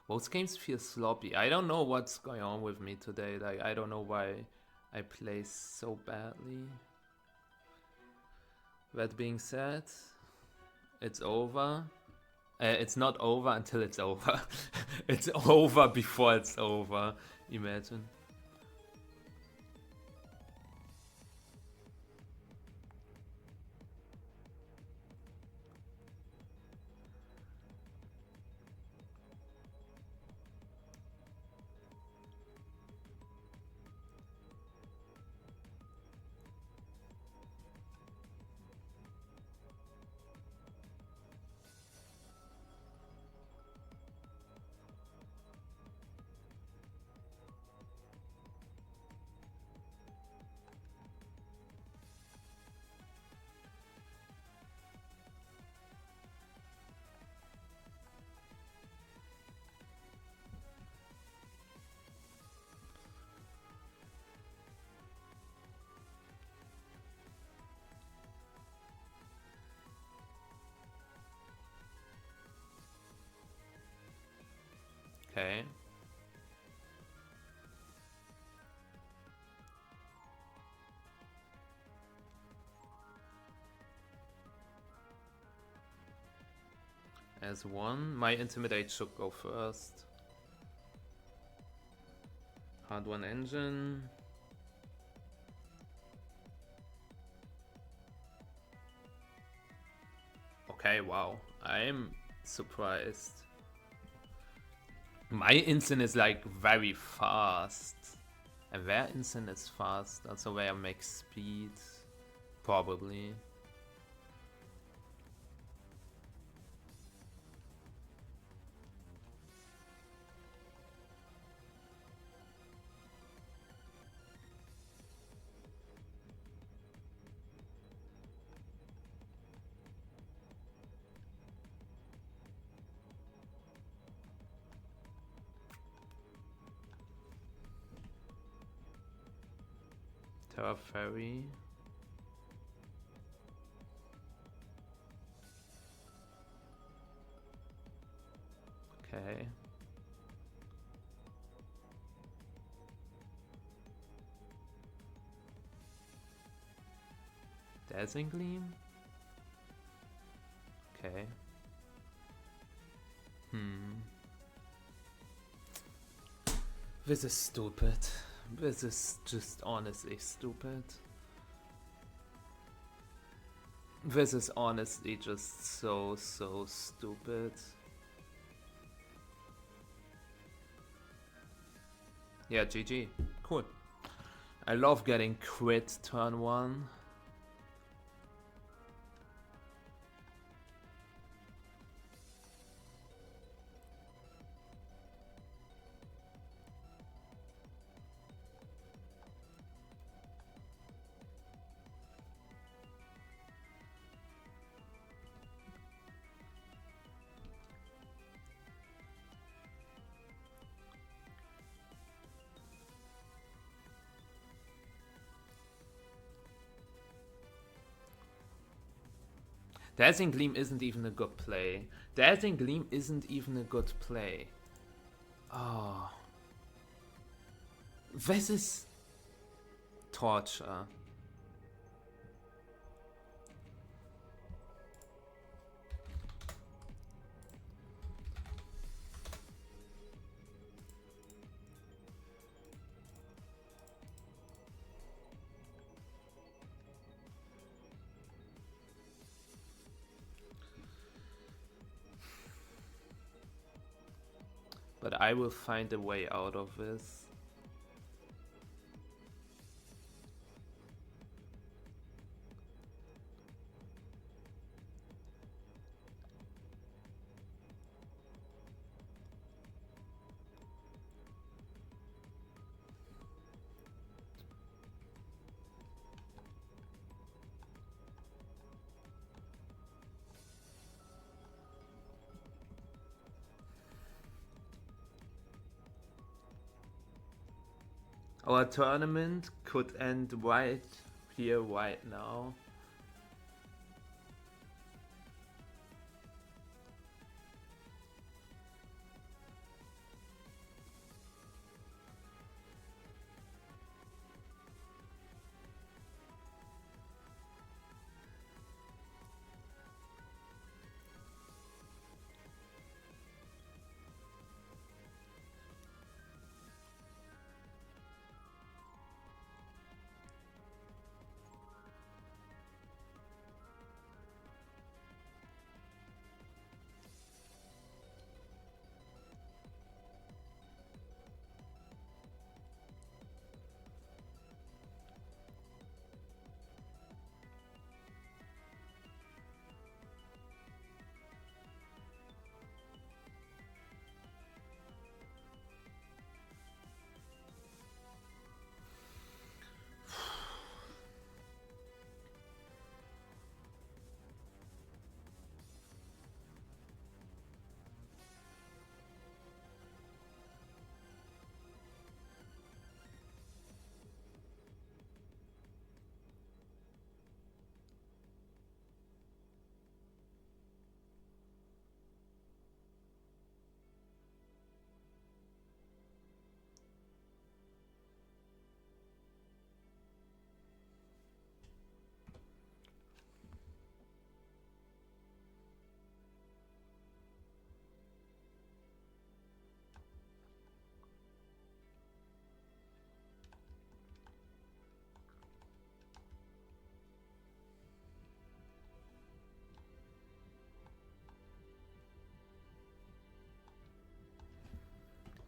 Most games feel sloppy. I don't know what's going on with me today. Like, I don't know why I play so badly. That being said, it's over. It's not over until it's over. It's over before it's over. Imagine. Okay. As one, my Intimidate should go first. Hard one engine. Okay, wow. I'm surprised. My instant is like very fast. And their instant is fast. Also where I make speed. Probably. Terra Fairy. Okay. Dazzling Gleam? Okay. This is stupid. This is just honestly stupid. This is honestly just so stupid. Yeah, GG. Cool. I love getting crit turn 1. Dazzling Gleam isn't even a good play. Dazzling Gleam isn't even a good play. Oh. This is torture. But I will find a way out of this. Our tournament could end right here, right now.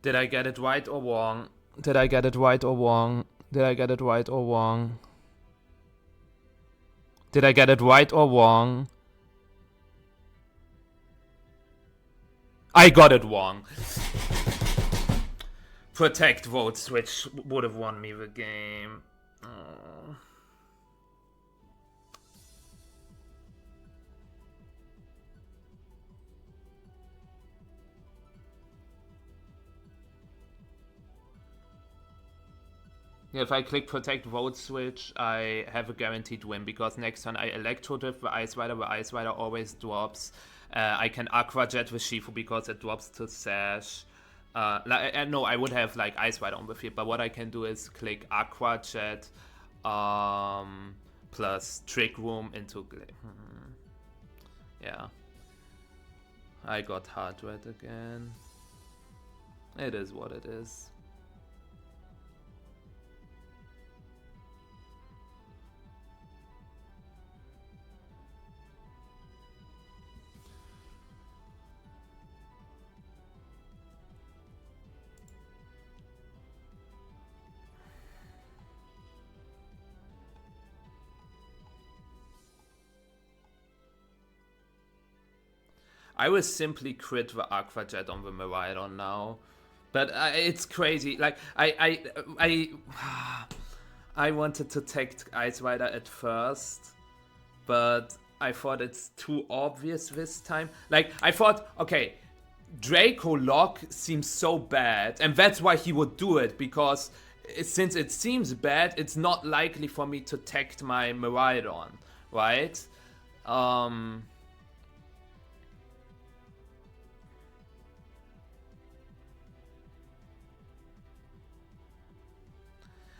Did I get it right or wrong? Did I get it right or wrong? Did I get it right or wrong? Did I get it right or wrong? I got it wrong. Protect vote switch would have won me the game. Oh. If I click protect vote switch, I have a guaranteed win because next turn I electro drift the Ice Rider always drops. I can Aqua Jet with Shifu because it drops to Sash. No, I would have like Ice Rider on the field, but what I can do is click Aqua Jet plus Trick Room into. Yeah. I got Hard Red again. It is what it is. I will simply crit the Aqua Jet on the Miraidon now. But it's crazy. Like, I wanted to take Ice Rider at first, but I thought it's too obvious this time. Like, I thought, okay, Draco Lock seems so bad, and that's why he would do it, because since it seems bad, it's not likely for me to tech my Miraidon, right?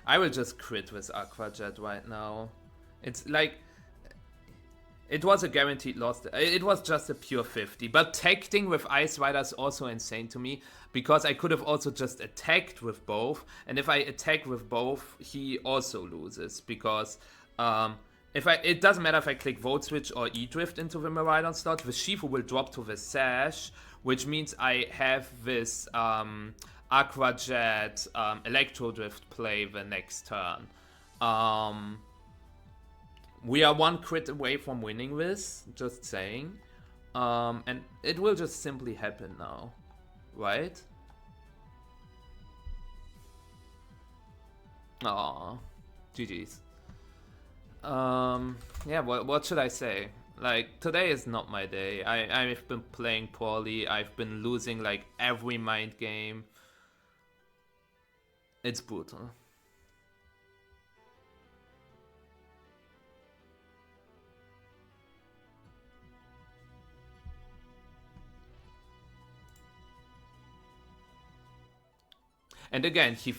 I will just crit with Aqua Jet right now. It's like, it was a guaranteed loss. It was just a pure 50. But teching with Ice Rider is also insane to me, because I could have also just attacked with both. And if I attack with both, he also loses. Because it doesn't matter if I click Vote Switch or E-Drift into the Miraidon slot. The Shifu will drop to the Sash, which means I have this Aqua Jet Electro Drift play the next turn. We are one crit away from winning this, just saying. And it will just simply happen now, right? Aww, GG's. Yeah, what should I say? Like, today is not my day. I've been playing poorly. I've been losing like every mind game. It's brutal. And again, he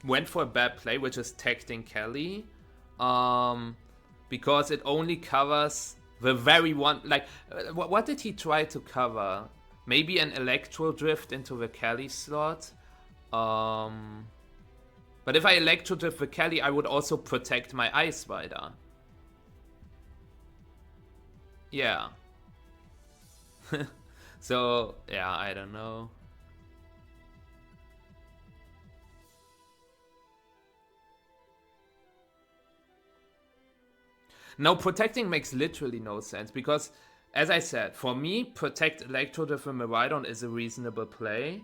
went for a bad play, which is texting Kelly, because it only covers the very one. Like, what did he try to cover? Maybe an Electro Drift into the Kelly slot. But if I Electro Drift the Kelly, I would also protect my Ice Rider. Yeah. So, yeah, I don't know. Now, protecting makes literally no sense, because, as I said, for me, protect Electro Drift with Miraidon is a reasonable play.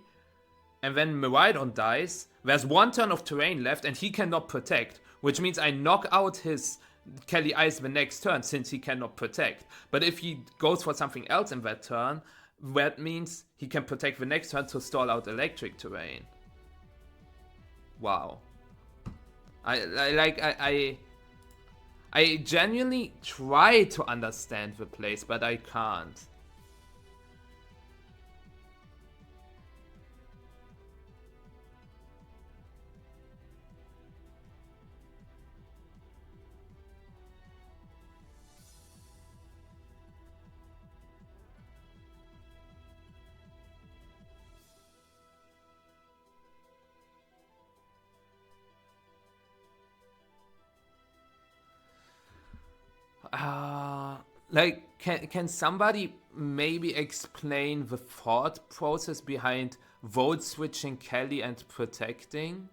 And when Miraidon dies, there's one turn of terrain left and he cannot protect, which means I knock out his Kelly Ice the next turn since he cannot protect. But if he goes for something else in that turn, that means he can protect the next turn to stall out electric terrain. Wow. I genuinely try to understand the plays, but I can't. Like, can somebody maybe explain the thought process behind vote switching Kelly and protecting?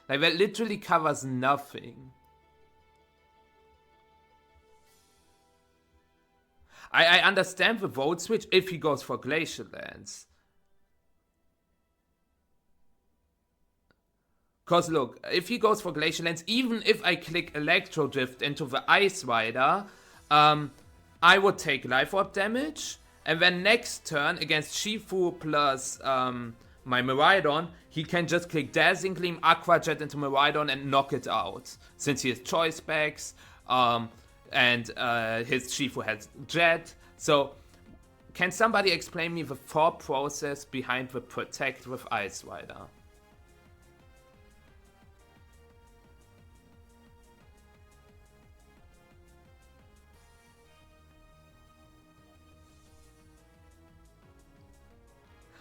Like, that literally covers nothing. I understand the vote switch if he goes for Glacial Lands. Because look, if he goes for Glacial Lands, even if I click Electro Drift into the Ice Rider, I would take Life Orb damage. And then next turn, against Shifu plus my Miraidon, he can just click Dazzling Gleam, Aqua Jet into Miraidon and knock it out. Since he has Choice Specs, and his Shifu has Jet. So, can somebody explain me the thought process behind the Protect with Ice Rider?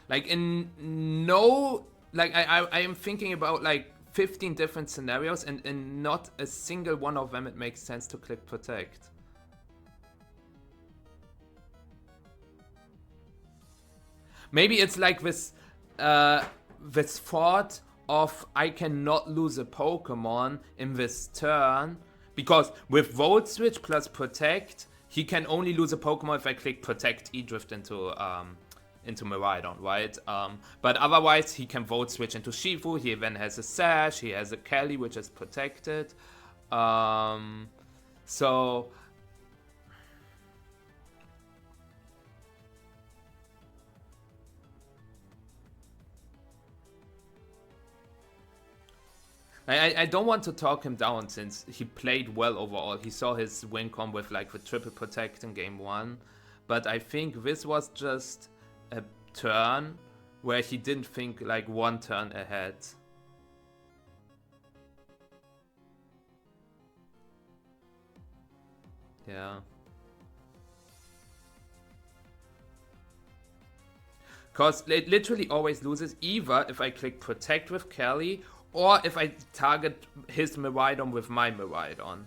Like in no, like I am thinking about like 15 different scenarios, and in not a single one of them it makes sense to click Protect. Maybe it's like this thought of I cannot lose a Pokemon in this turn, because with Volt Switch plus Protect, he can only lose a Pokemon if I click Protect E-Drift into Miraidon, right? But otherwise, he can Volt Switch into Shifu. He then has a Sash. He has a Kelly, which is protected. So I don't want to talk him down since he played well overall. He saw his win con with like the triple protect in game 1. But I think this was just a turn where he didn't think like one turn ahead. Yeah. Because it literally always loses either if I click Protect with Kelly or if I target his Miraidon with my Miraidon.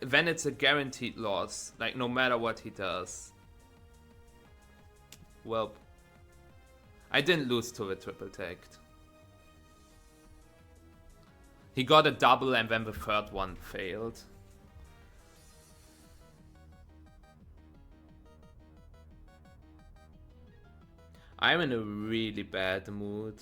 Then it's a guaranteed loss, like no matter what he does. Well, I didn't lose to the triple tagged. He got a double and then the third one failed. I'm in a really bad mood.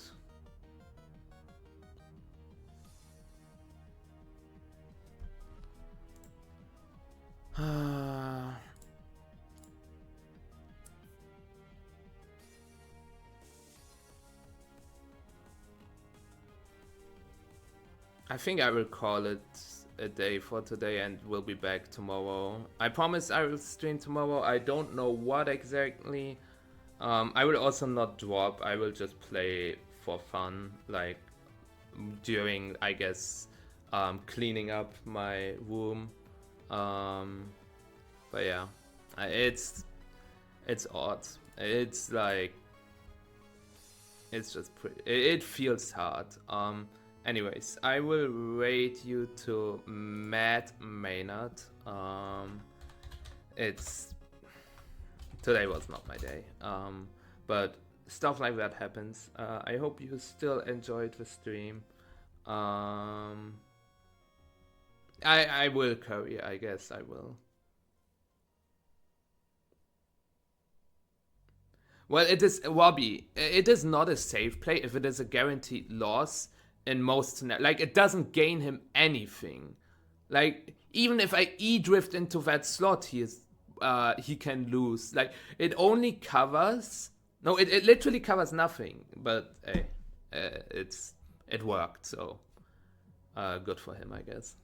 I think I will call it a day for today and we'll be back tomorrow. I promise I will stream tomorrow. I don't know what exactly. I will also not drop. I will just play for fun, like during, I guess, cleaning up my room. But yeah, it's odd. It's like, it's just pretty. It feels hard. Anyways, I will rate you to Matt Maynard. Today was not my day. But stuff like that happens. I hope you still enjoyed the stream. I will carry, I guess I will. Well, it is, Robbie, it is not a safe play if it is a guaranteed loss in most scenarios. Like, it doesn't gain him anything. Like, even if I E-drift into that slot, he can lose. Like, it only covers... No, it literally covers nothing. But, hey, it worked, so good for him, I guess.